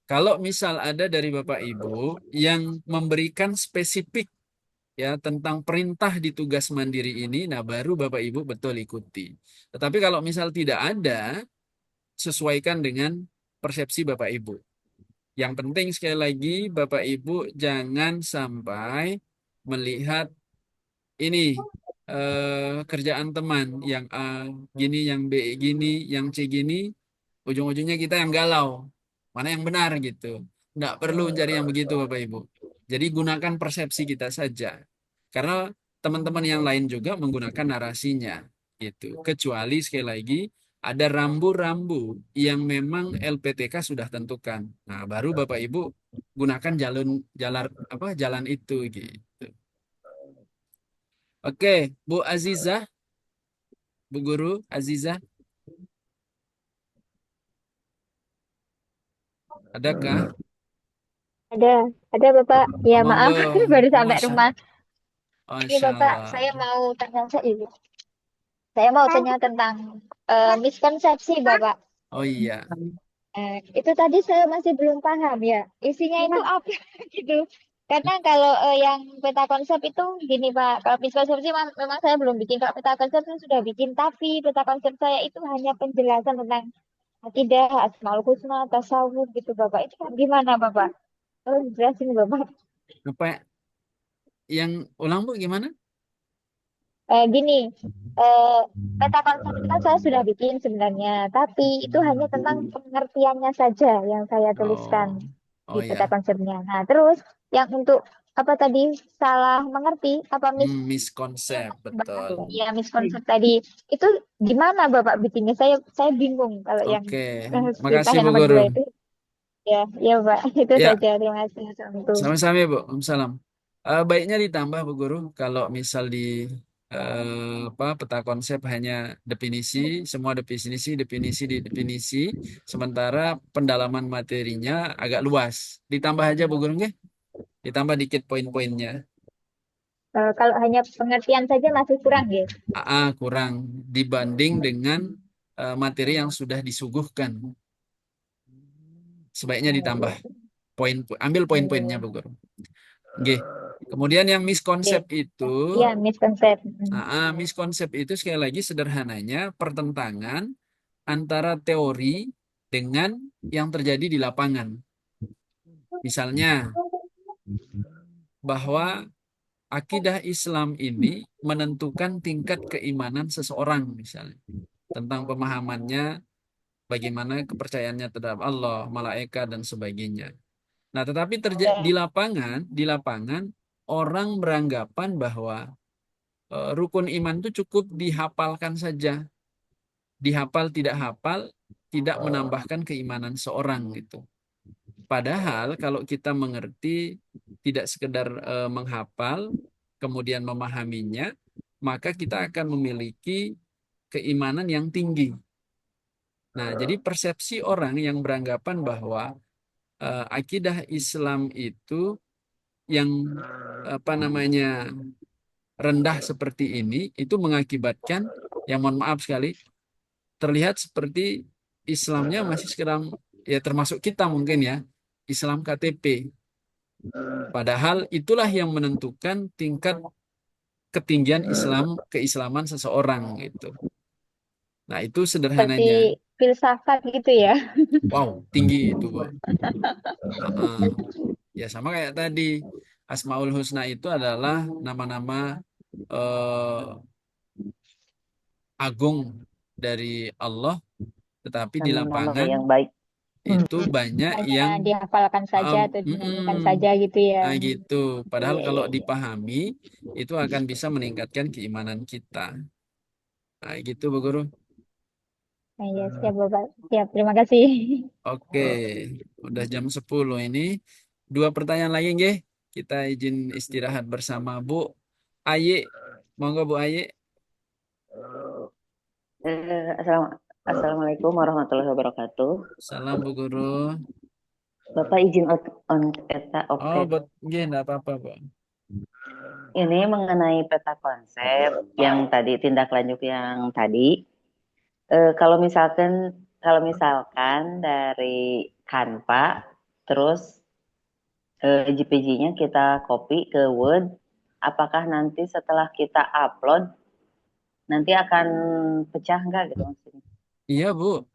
Kalau misal ada dari Bapak Ibu yang memberikan spesifik ya tentang perintah di tugas mandiri ini, nah baru Bapak Ibu betul ikuti. Tetapi kalau misal tidak ada, sesuaikan dengan persepsi Bapak Ibu. Yang penting sekali lagi Bapak Ibu jangan sampai melihat ini kerjaan teman yang A gini, yang B gini, yang C gini, ujung-ujungnya kita yang galau. Mana yang benar gitu. Nggak perlu mencari yang begitu Bapak Ibu. Jadi gunakan persepsi kita saja. Karena teman-teman yang lain juga menggunakan narasinya gitu. Kecuali sekali lagi ada rambu-rambu yang memang LPTK sudah tentukan. Nah, baru Bapak Ibu gunakan jalan itu gitu. Oke, Bu Azizah, Bu Guru Azizah, adakah? Ada Bapak. Ya maaf, Monggo. baru sampai rumah. Ini Masya Bapak, Allah. saya mau tanya tentang miskonsepsi Bapak. Oh iya. Itu tadi saya masih belum paham ya. Isinya itu apa gitu. Karena kalau yang peta konsep itu gini Pak, kalau miskonsepsi memang saya belum bikin. Kalau peta konsep saya sudah bikin, tapi peta konsep saya itu hanya penjelasan tentang akidah, asmaul husna, tasawuf gitu Bapak. Itu gimana Bapak? Tolong jelasin Bapak. Apa yang ulang Bu gimana? Gini, peta konsep itu kan saya sudah bikin sebenarnya, tapi itu hanya tentang pengertiannya saja yang saya tuliskan. Oh di peta ya, konsepnya. Nah, terus yang untuk apa tadi salah mengerti apa miskonsep, betul. ya miskonsep tadi itu gimana Bapak bikinnya? Saya bingung kalau yang Oke, perintah makasih yang Bu nomor Guru. dua itu. Ya, ya Pak. Itu Ya, saja. Terima kasih. Assalamualaikum. sama-sama ya Bu. Salam. Baiknya ditambah Bu Guru, kalau misal di peta konsep hanya definisi, semua definisi, definisi, definisi, sementara pendalaman materinya agak luas. Ditambah aja Bu Guru, nggih? Ditambah dikit poin-poinnya. Kalau hanya pengertian saja masih kurang ya. Kurang dibanding dengan materi yang sudah disuguhkan. Sebaiknya ditambah ambil poin-poinnya Bu Guru. Nggih. Kemudian yang miskonsep Oke. itu, Ya, miskonsep. miskonsep itu sekali lagi sederhananya pertentangan antara teori dengan yang terjadi di lapangan. Misalnya bahwa akidah Islam ini menentukan tingkat keimanan seseorang misalnya. Tentang pemahamannya, bagaimana kepercayaannya terhadap Allah, malaikat dan sebagainya. Nah, tetapi di lapangan orang beranggapan bahwa rukun iman itu cukup dihafalkan saja. Dihafal tidak hafal tidak menambahkan keimanan seorang gitu. Padahal kalau kita mengerti tidak sekedar menghafal kemudian memahaminya, maka kita akan memiliki keimanan yang tinggi. Nah, jadi persepsi orang yang beranggapan bahwa akidah Islam itu yang rendah seperti ini itu mengakibatkan, yang mohon maaf sekali, terlihat seperti Islamnya masih sekarang ya, termasuk kita mungkin ya, Islam KTP. Padahal itulah yang menentukan tingkat ketinggian keislaman seseorang gitu. Nah, itu Seperti sederhananya. filsafat gitu ya. Wow, tinggi itu, Bu. Ya sama kayak tadi, Asmaul Husna itu adalah nama-nama agung dari Allah, tetapi di Nama-nama lapangan yang baik. itu banyak Hanya yang dihafalkan saja atau dinyanyikan saja gitu ya. gitu. Padahal Iya, kalau iya, iya. dipahami itu akan bisa meningkatkan keimanan kita. Nah, gitu Bu Guru. Nah, ya, siap Bapak. Siap, terima kasih. Oke, udah jam 10 ini. Dua pertanyaan lagi nggih. Kita izin istirahat bersama Bu Aye. Monggo Bu Aye. Assalamualaikum warahmatullahi wabarakatuh. Salam Bu Guru. Bapak izin on peta, Oh, oke. nggih, enggak apa-apa, Bu. Ini mengenai peta konsep yang tadi, tindak lanjut yang tadi. Kalau misalkan dari Canva, terus JPG-nya kita copy ke Word, apakah nanti setelah kita upload nanti akan pecah nggak gitu maksudnya? Iya, Bu.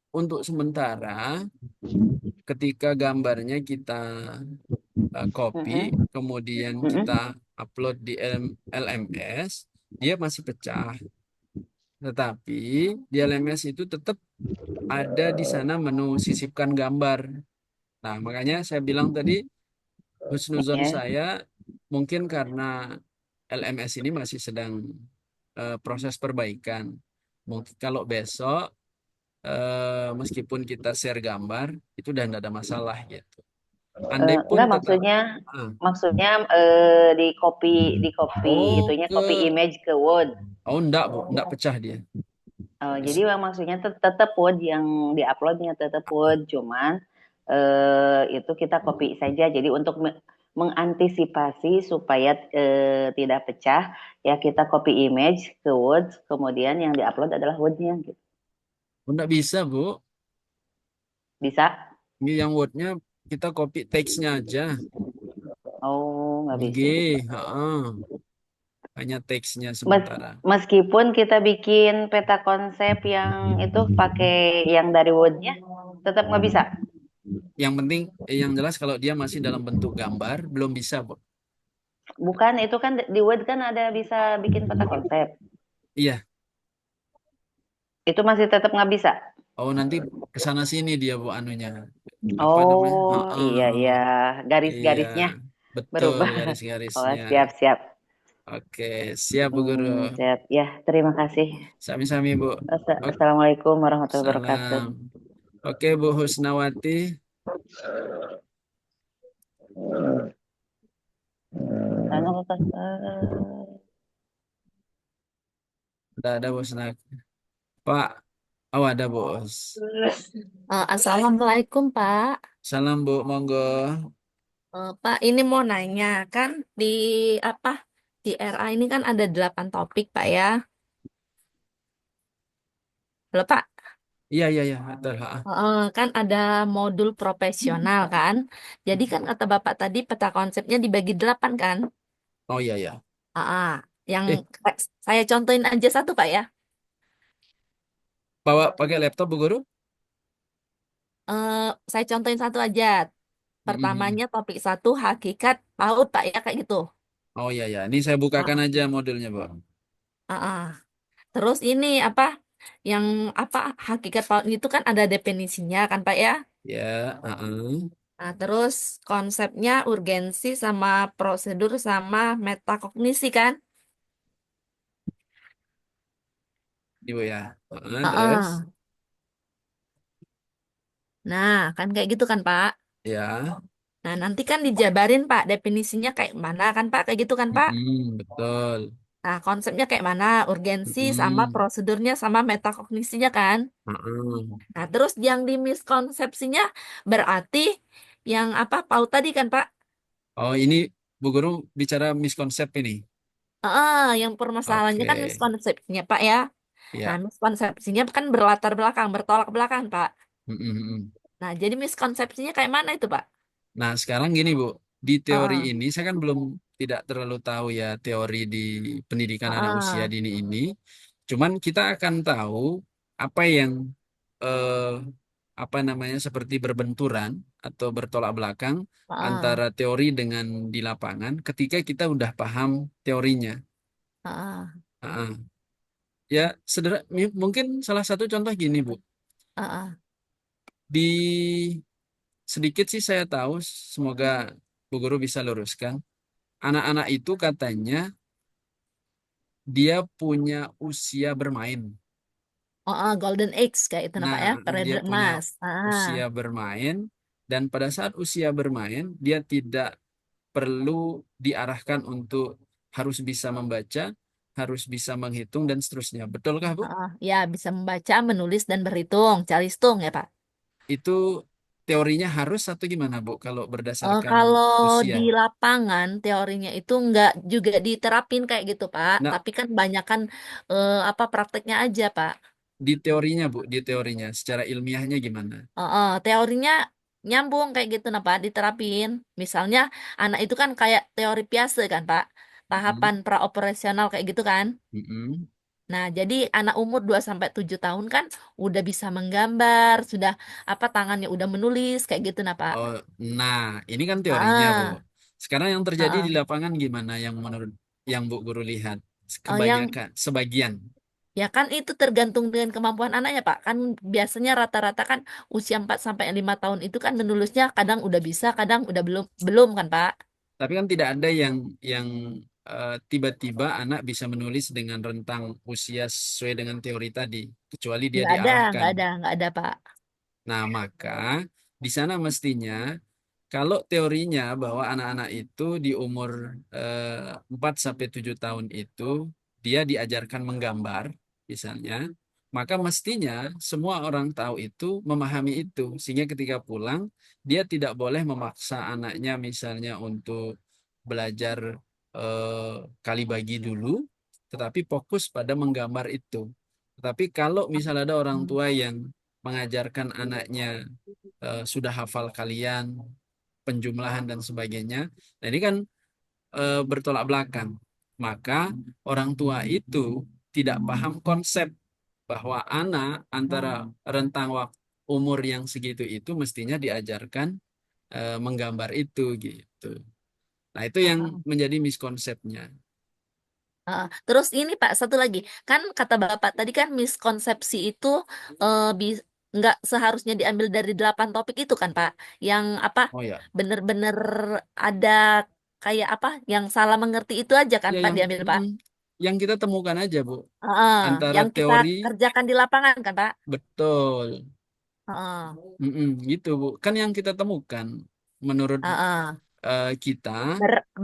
Untuk sementara, ketika gambarnya kita copy, kemudian kita upload di LMS, dia masih pecah. Tetapi di LMS itu tetap ada di sana menu sisipkan gambar. Nah, makanya saya bilang tadi, husnuzon Ya. saya mungkin karena LMS ini masih sedang proses perbaikan. Mungkin kalau besok meskipun kita share gambar itu udah tidak ada masalah gitu. Andai pun Enggak, tetap maksudnya di copy itunya, ke copy image ke Word. enggak Bu, enggak pecah dia. Jadi maksudnya tetap Word yang diuploadnya tetap Word, cuman itu kita copy saja. Jadi untuk mengantisipasi supaya tidak pecah, ya kita copy image ke Word, kemudian yang diupload adalah Word-nya gitu. Enggak bisa Bu. Bisa? Ini yang Word-nya kita copy teksnya aja. Oh, nggak bisa. Hanya teksnya sementara. Meskipun kita bikin peta konsep yang itu pakai yang dari Word-nya, tetap nggak bisa. Yang penting, yang jelas kalau dia masih dalam bentuk gambar, belum bisa, Bu. Bukan, itu kan di Word kan ada bisa bikin peta konsep. Iya. Itu masih tetap nggak bisa. Oh, nanti ke sana sini dia Bu anunya. Apa namanya? Oh, iya, iya. Iya, Garis-garisnya betul berubah. Oh, garis-garisnya. siap-siap. Oke, siap Bu Guru. Siap. Ya, terima kasih. Sami-sami Bu. Oke, Assalamualaikum warahmatullahi wabarakatuh. salam. Oke Bu Husnawati. Udah ada Bu Husnawati. Pak, oh ada Bos. Assalamualaikum Pak. Salam Bu, monggo. Pak, ini mau nanya kan di apa di RA ini kan ada 8 topik Pak ya. Halo Pak. Iya, iya, iya, betul. Ha. Kan ada modul profesional kan. Jadi kan kata Bapak tadi peta konsepnya dibagi 8 kan. Oh iya, iya. Ah, yang Eh, saya contohin aja satu Pak ya. bawa pakai laptop Bu Guru? Saya contohin satu aja. Mm-mm. Pertamanya topik 1 hakikat paut Pak ya kayak gitu. Oh iya, iya. Ini saya bukakan Ah, aja modulnya Bu. ah, ah. Terus ini apa? Yang apa hakikat paut itu kan ada definisinya kan Pak ya? Ya, Nah, terus konsepnya urgensi sama prosedur sama metakognisi kan? Ibu ya. Terus? Heeh. Nah, kan kayak gitu kan Pak? Ya. Nah, nanti kan dijabarin Pak definisinya kayak mana kan Pak? Kayak gitu kan Pak? Mm-mm, betul. Nah, konsepnya kayak mana? Urgensi sama Mm-mm, prosedurnya sama metakognisinya kan? mm-mm. Nah, terus yang dimiskonsepsinya berarti yang apa? Paut tadi kan Pak? Oh, ini Bu Guru bicara miskonsep ini. Yang permasalahannya kan Oke. miskonsepsinya Pak ya. Nah, Ya. miskonsepsinya kan berlatar belakang, bertolak belakang Pak. Mm-mm. Nah, jadi miskonsepsinya kayak mana itu Pak? Nah, sekarang gini Bu, di teori Heeh, ini saya kan belum tidak terlalu tahu ya teori di pendidikan anak usia heeh, dini ini. Cuman kita akan tahu apa yang eh, apa namanya seperti berbenturan atau bertolak belakang heeh, antara teori dengan di lapangan ketika kita udah paham teorinya. heeh, Ah, ya, mungkin salah satu contoh gini Bu, heeh, di sedikit sih saya tahu, semoga Bu Guru bisa luruskan. Anak-anak itu katanya dia punya usia bermain. heeh, Golden Age kayak itu nah Nah, Pak ya, dia periode punya emas. usia bermain dan pada saat usia bermain dia tidak perlu diarahkan untuk harus bisa membaca, harus bisa menghitung dan seterusnya. Betulkah, Bu? Ya, bisa membaca, menulis dan berhitung, calistung ya Pak. Itu teorinya harus atau gimana, Bu? Kalau berdasarkan Kalau usia. di lapangan teorinya itu nggak juga diterapin kayak gitu Pak, Nah, tapi kan banyakan apa prakteknya aja Pak. di teorinya, Bu, di teorinya secara ilmiahnya gimana? Teorinya nyambung kayak gitu nah Pak, diterapin. Misalnya anak itu kan kayak teori Piase kan Pak, Mm-mm. tahapan praoperasional kayak gitu kan. Mm-mm. Nah, jadi anak umur 2 sampai 7 tahun kan udah bisa menggambar, sudah apa tangannya udah menulis kayak gitu nah Pak. Oh, nah, ini kan teorinya, Bu. Ah, Sekarang yang terjadi di ah, lapangan gimana yang menurut yang Bu Guru lihat? yang Kebanyakan, sebagian. ya kan itu tergantung dengan kemampuan anaknya Pak. Kan biasanya rata-rata kan usia 4 sampai 5 tahun itu kan menulisnya kadang udah bisa, kadang udah belum belum kan Pak. Tapi kan tidak ada yang tiba-tiba anak bisa menulis dengan rentang usia sesuai dengan teori tadi, kecuali dia Nggak ada, diarahkan. nggak ada Pak. Nah, maka di sana mestinya kalau teorinya bahwa anak-anak itu di umur 4 sampai 7 tahun itu dia diajarkan menggambar misalnya, maka mestinya semua orang tahu itu, memahami itu sehingga ketika pulang dia tidak boleh memaksa anaknya misalnya untuk belajar kali bagi dulu, tetapi fokus pada menggambar itu. Tetapi kalau misalnya ada orang tua yang mengajarkan anaknya sudah hafal kalian, penjumlahan dan sebagainya. Nah, ini kan bertolak belakang. Maka orang tua itu tidak paham konsep bahwa anak antara rentang waktu umur yang segitu itu mestinya diajarkan menggambar itu gitu. Nah, itu yang menjadi miskonsepnya. Terus ini Pak, satu lagi. Kan kata Bapak tadi kan miskonsepsi itu nggak seharusnya diambil dari 8 topik itu kan Pak, yang apa Oh ya, bener-bener ada kayak apa yang salah mengerti itu aja kan ya Pak yang diambil Pak. yang kita temukan aja Bu, Heeh, antara yang kita teori kerjakan di lapangan kan Pak. betul, Heeh, gitu Bu, kan yang kita temukan menurut heeh. kita,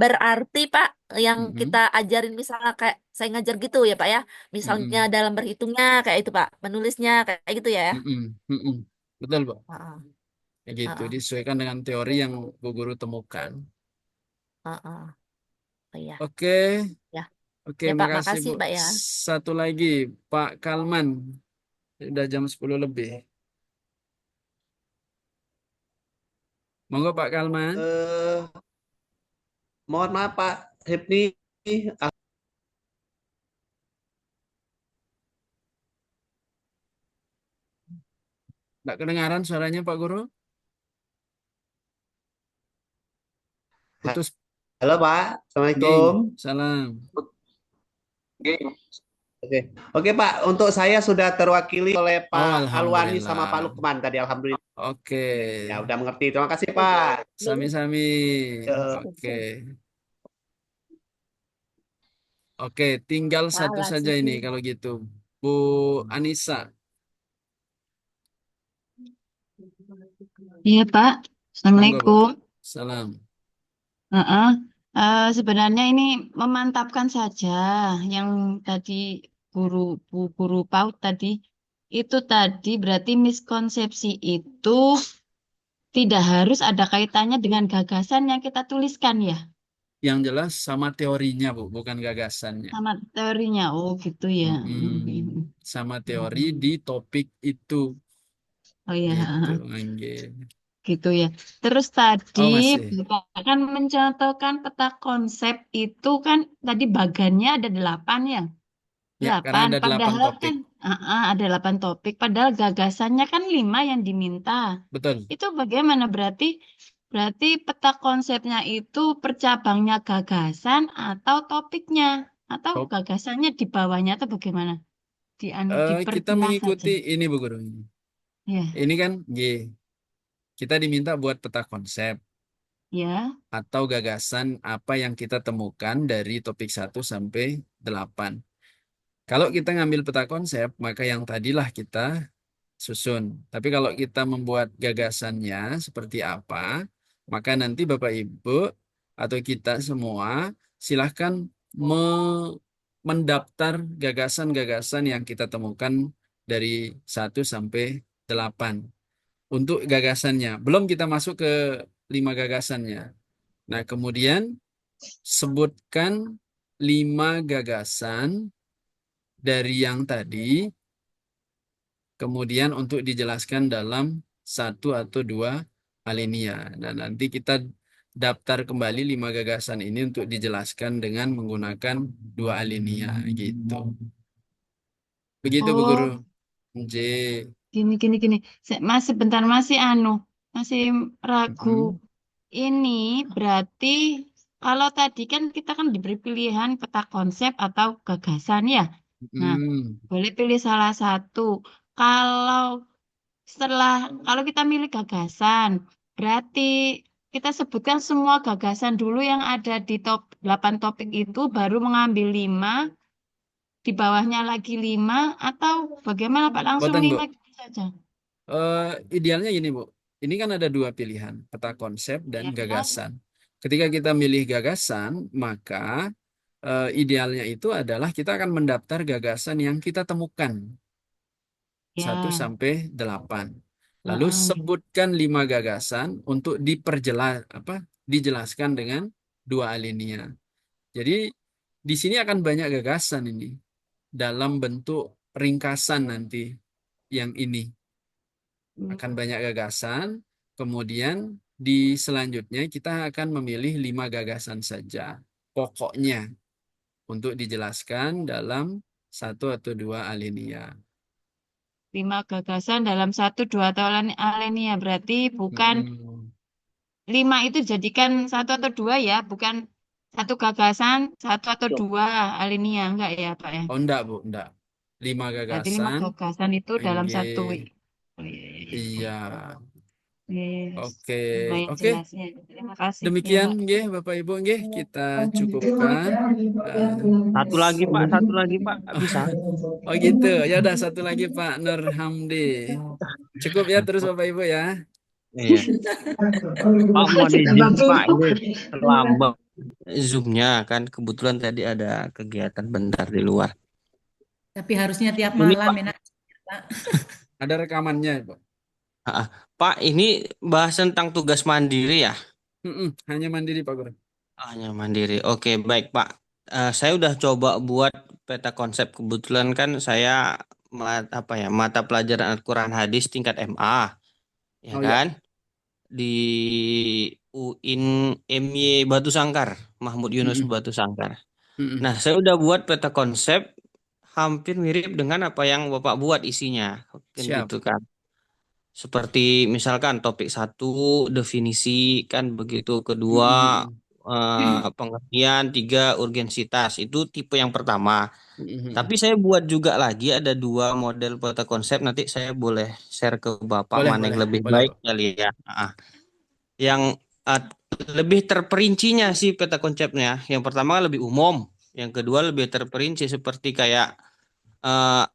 Berarti Pak, yang kita mm-mm, ajarin misalnya kayak saya ngajar gitu ya Pak ya, misalnya mm-mm, dalam berhitungnya kayak itu Pak, menulisnya kayak gitu ya. mm-mm, mm-mm. Betul Bu, Heeh, kayak gitu heeh, disesuaikan dengan teori yang Bu Guru temukan. heeh. Oh iya, Oke, ya. oke, Ya Pak, makasih Bu. makasih Pak ya. Satu lagi, Pak Kalman, sudah jam 10 lebih. Monggo Pak Kalman. Eh, mohon maaf Pak Hipni, Nggak kedengaran suaranya Pak Guru? Putus. halo Pak, Ging, Assalamualaikum. salam. Oke, oke Pak, untuk saya sudah terwakili oleh Oh, Pak Alwani sama Pak alhamdulillah. Lukman tadi, alhamdulillah. Oke, Ya udah mengerti. Terima kasih Pak. sami-sami. Eh, Oke, oke, tinggal satu Salah saja sih. ini kalau gitu. Bu Anissa, Iya, Pak. monggo Bu. Assalamualaikum. Salam. Heeh. Sebenarnya ini memantapkan saja yang tadi Bu guru PAUD tadi. Itu tadi berarti miskonsepsi itu tidak harus ada kaitannya dengan gagasan yang kita tuliskan ya, Yang jelas sama teorinya Bu, bukan gagasannya. sama teorinya. Oh, gitu ya. Mm-mm. Sama teori di topik itu. Oh ya, Gitu, Angge. gitu ya. Terus tadi Oh, masih. Bapak kan mencontohkan peta konsep itu kan tadi bagannya ada 8 ya. Ya, karena 8. ada 8 Padahal topik. kan ada 8 topik. Padahal gagasannya kan 5 yang diminta. Betul. Itu bagaimana berarti peta konsepnya itu percabangnya gagasan atau topiknya atau Top. gagasannya di bawahnya atau bagaimana? Kita Diperjelas saja. mengikuti ini Bu Guru. Ya, Ini kan G. Kita diminta buat peta konsep ya. atau gagasan apa yang kita temukan dari topik 1 sampai 8. Kalau kita ngambil peta konsep, maka yang tadilah kita susun. Tapi kalau kita membuat gagasannya seperti apa, maka nanti Bapak Ibu atau kita semua silahkan mendaftar gagasan-gagasan yang kita temukan dari 1 sampai 8 untuk gagasannya. Belum kita masuk ke 5 gagasannya. Nah, kemudian sebutkan 5 gagasan dari yang tadi, kemudian untuk dijelaskan dalam 1 atau 2 alinea. Dan nanti kita daftar kembali 5 gagasan ini untuk dijelaskan dengan menggunakan 2 alinea gitu. Begitu Bu Guru. Oh, J. gini. Masih bentar masih ragu. Mm-mm. Ini berarti kalau tadi kan kita kan diberi pilihan peta konsep atau gagasan ya. Nah, Mm-mm. boleh pilih salah satu. Kalau kalau kita milih gagasan, berarti kita sebutkan semua gagasan dulu yang ada di 8 topik itu, baru mengambil 5, di bawahnya lagi 5, atau bagaimana Pak? Langsung Boten, Bu. 5 gitu saja. Idealnya gini, Bu. Ini kan ada 2 pilihan, peta konsep dan Ya, gagasan. Ketika kita milih gagasan, maka idealnya itu adalah kita akan mendaftar gagasan yang kita temukan 1 ya. sampai 8. Lalu Heeh. sebutkan 5 gagasan untuk dijelaskan dengan 2 alinea. Jadi di sini akan banyak gagasan ini dalam bentuk ringkasan nanti yang ini. Akan banyak gagasan, kemudian di selanjutnya kita akan memilih 5 gagasan saja. Pokoknya untuk dijelaskan dalam 1 atau 2 alinea. 5 gagasan dalam 1, 2 atau alinea. Berarti bukan 5 itu jadikan 1 atau 2 ya, bukan 1 gagasan, 1 atau 2 alinea. Enggak ya Pak ya? Oh enggak Bu, enggak. 5 Berarti 5 gagasan, gagasan itu dalam Angge. 1 Oh iya, iya, iya. Iya. Yes, Oke. lumayan Oke. jelasnya. Terima kasih ya, Demikian Pak. nggih Bapak Ibu nggih kita cukupkan. Eh, Satu lagi Pak, bisa? oh gitu. Ya udah satu lagi Pak Nur Hamdi. Cukup ya terus Bapak Ibu ya. Iya. Pak, mohon izin Pak, ini terlambat Zoom-nya kan kebetulan tadi ada kegiatan bentar di luar. Tapi harusnya tiap Ini malam Pak, ya, Nak. Pak. Ada rekamannya Pak. Pak ini bahas tentang tugas mandiri ya? Hanya mandiri Pak Guru. Hanya mandiri. Oke, baik Pak. Saya udah coba buat peta konsep. Kebetulan kan saya mata pelajaran Al-Quran Hadis tingkat MA, ya Oh ya. kan? Di UIN MY Batu Sangkar, Mahmud Yunus Mm-mm. Batu Sangkar. Mm-mm. Nah, saya udah buat peta konsep hampir mirip dengan apa yang Bapak buat isinya. Kan Siap. gitu kan. Seperti misalkan topik satu definisi kan begitu, kedua Mm-mm. pengertian, tiga urgensitas. Itu tipe yang pertama. Mm-mm. Tapi saya buat juga lagi ada dua model peta konsep. Nanti saya boleh share ke Bapak Boleh, mana yang boleh, lebih boleh baik Pak. kali ya. Yang lebih terperincinya sih peta konsepnya. Yang pertama lebih umum, yang kedua lebih terperinci seperti kayak eh,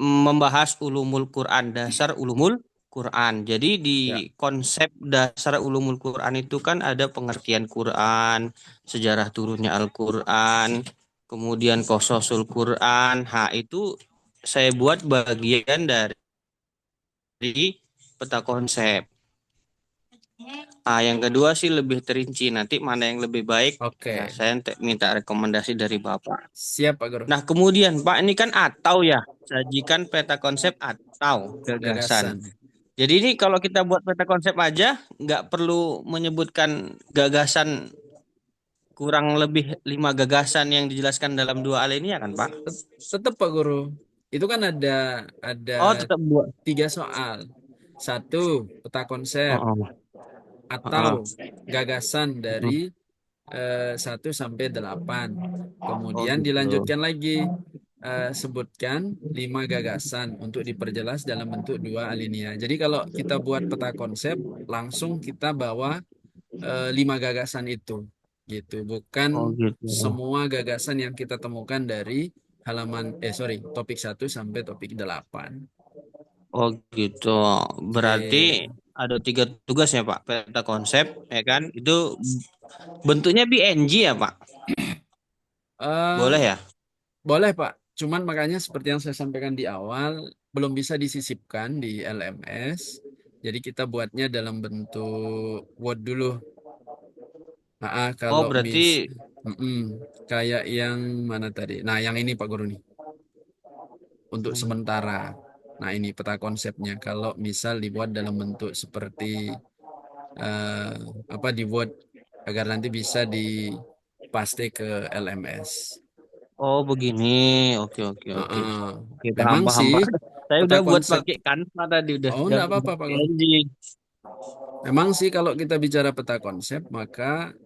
membahas ulumul Quran, dasar ulumul Quran. Jadi di Ya. konsep dasar ulumul Quran itu kan ada pengertian Quran, sejarah turunnya Al-Quran, kemudian qososul Quran. Itu saya buat bagian dari peta konsep. Yang kedua sih lebih terinci. Nanti mana yang lebih baik, Oke. ya saya minta rekomendasi dari Bapak. Siap Pak Guru. Nah, kemudian Pak ini kan atau ya, sajikan peta konsep atau gagasan. Gagasan. Jadi ini kalau kita buat peta konsep aja, nggak perlu menyebutkan gagasan, kurang lebih 5 gagasan yang dijelaskan dalam dua alinea kan Pak? Tetap Pak Guru. Itu kan ada Oh, tetap buat. 3 soal. 1 peta konsep atau gagasan dari 1 sampai 8. Kemudian gitu. dilanjutkan lagi, sebutkan 5 gagasan untuk diperjelas dalam bentuk 2 alinea. Jadi kalau kita buat peta konsep, langsung kita bawa 5 gagasan itu, gitu. Bukan Gitu. semua gagasan yang kita temukan dari topik 1 sampai topik 8. Oh gitu. Berarti ada 3 tugas ya Pak, peta konsep, ya kan? Itu bentuknya BNG ya Pak? Boleh ya? Boleh Pak. Cuman makanya seperti yang saya sampaikan di awal, belum bisa disisipkan di LMS. Jadi kita buatnya dalam bentuk Word dulu. Kalau berarti kayak yang mana tadi? Nah, yang ini Pak Guru nih. Untuk sementara. Nah, ini peta konsepnya. Kalau misal dibuat dalam bentuk seperti dibuat agar nanti bisa dipaste ke LMS. Oh begini, oke. Memang Paham, sih Pak. Saya peta udah buat konsep. pakai Canva tadi udah. Oh, enggak apa-apa Pak Guru. BNG. Memang sih kalau kita bicara peta konsep, maka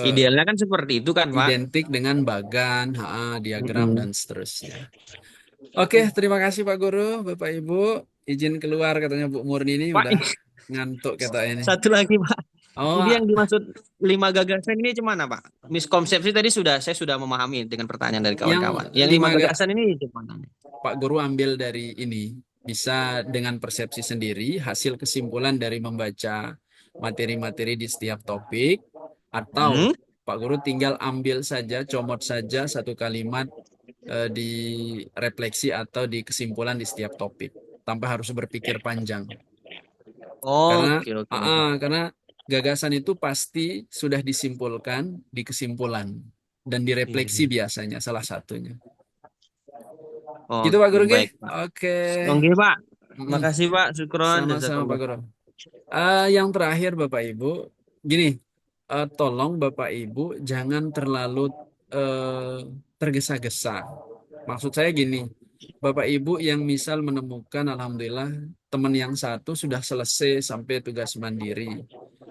Idealnya kan seperti itu kan Pak? identik dengan bagan, diagram dan seterusnya. Oke, terima kasih Pak Guru, Bapak Ibu. Izin keluar katanya Bu Murni ini Pak, udah ngantuk kata ini. satu lagi Pak. Oh, Ini yang dimaksud 5 gagasan ini gimana Pak? Miskonsepsi tadi saya sudah memahami dengan pertanyaan dari kawan-kawan. Yang 5 gagasan ini gimana? Pak Guru ambil dari ini, bisa dengan persepsi sendiri, hasil kesimpulan dari membaca materi-materi di setiap topik, atau Pak Guru tinggal ambil saja, comot saja satu kalimat di refleksi atau di kesimpulan di setiap topik, tanpa harus berpikir panjang. Karena gagasan itu pasti sudah disimpulkan di kesimpulan dan direfleksi biasanya salah satunya. Gitu Pak Guru, baik, Oke. Oke Pak. Makasih Pak, syukron. Sama-sama Pak Guru. Yang terakhir Bapak Ibu, gini, tolong Bapak Ibu jangan terlalu tergesa-gesa. Maksud saya gini, Bapak Ibu yang misal menemukan alhamdulillah teman yang satu sudah selesai sampai tugas mandiri.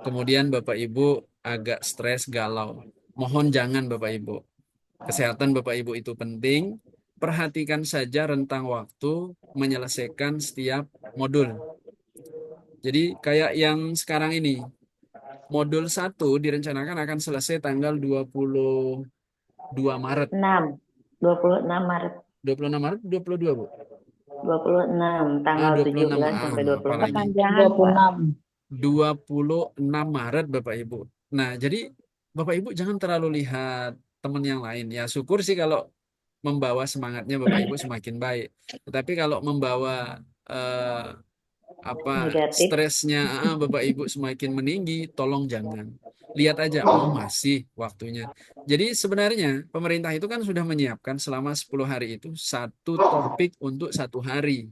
Kemudian Bapak Ibu agak stres, galau. Mohon jangan Bapak Ibu. Kesehatan Bapak Ibu itu penting. perhatikan saja rentang waktu menyelesaikan setiap modul. Jadi kayak yang sekarang ini, modul 1 direncanakan akan selesai tanggal 22 Maret. 26 Maret. 26 Maret, 22, Bu? 26, tanggal 26, 17 sampai 26. apalagi. Perpanjangan, Pak. 26 Maret, Bapak Ibu. Nah, jadi Bapak Ibu jangan terlalu lihat teman yang lain. Ya, syukur sih kalau membawa semangatnya Bapak Ibu semakin baik. Tetapi kalau membawa Negatif. stresnya Bapak Ibu semakin meninggi, tolong jangan. Lihat aja, oh masih waktunya. Jadi sebenarnya pemerintah itu kan sudah menyiapkan selama 10 hari itu satu topik untuk 1 hari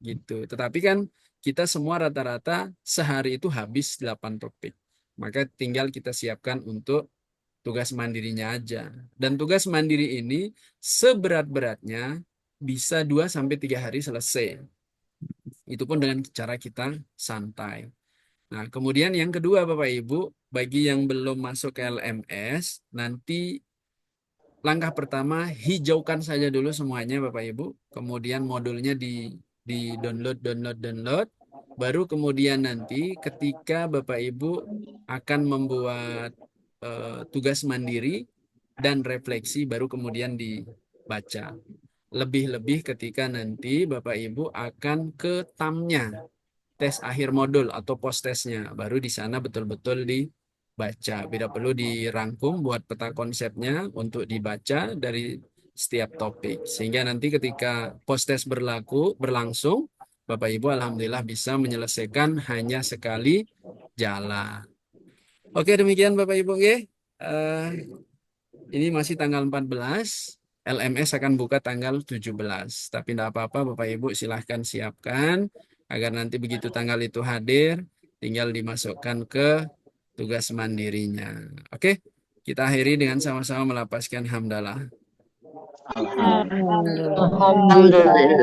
gitu. Tetapi kan kita semua rata-rata sehari itu habis 8 topik. Maka tinggal kita siapkan untuk tugas mandirinya aja. Dan tugas mandiri ini seberat-beratnya bisa 2-3 hari selesai. Itu pun dengan cara kita santai. Nah, kemudian yang kedua Bapak Ibu, bagi yang belum masuk ke LMS, nanti langkah pertama hijaukan saja dulu semuanya Bapak Ibu. Kemudian modulnya di download. Baru kemudian nanti ketika Bapak Ibu akan membuat tugas mandiri dan refleksi, baru kemudian dibaca. Lebih-lebih ketika nanti Bapak Ibu akan ke TAM-nya, tes akhir modul atau post-tesnya, baru di sana betul-betul dibaca. Tidak perlu dirangkum, buat peta konsepnya untuk dibaca dari setiap topik. Sehingga nanti ketika post-tes berlangsung, Bapak Ibu alhamdulillah bisa menyelesaikan hanya sekali jalan. Oke, demikian Bapak Ibu. Ini masih tanggal 14. LMS akan buka tanggal 17. Tapi tidak apa-apa Bapak Ibu, silahkan siapkan agar nanti begitu tanggal itu hadir, tinggal dimasukkan ke tugas mandirinya. Oke, kita akhiri dengan sama-sama melapaskan hamdalah. Alhamdulillah.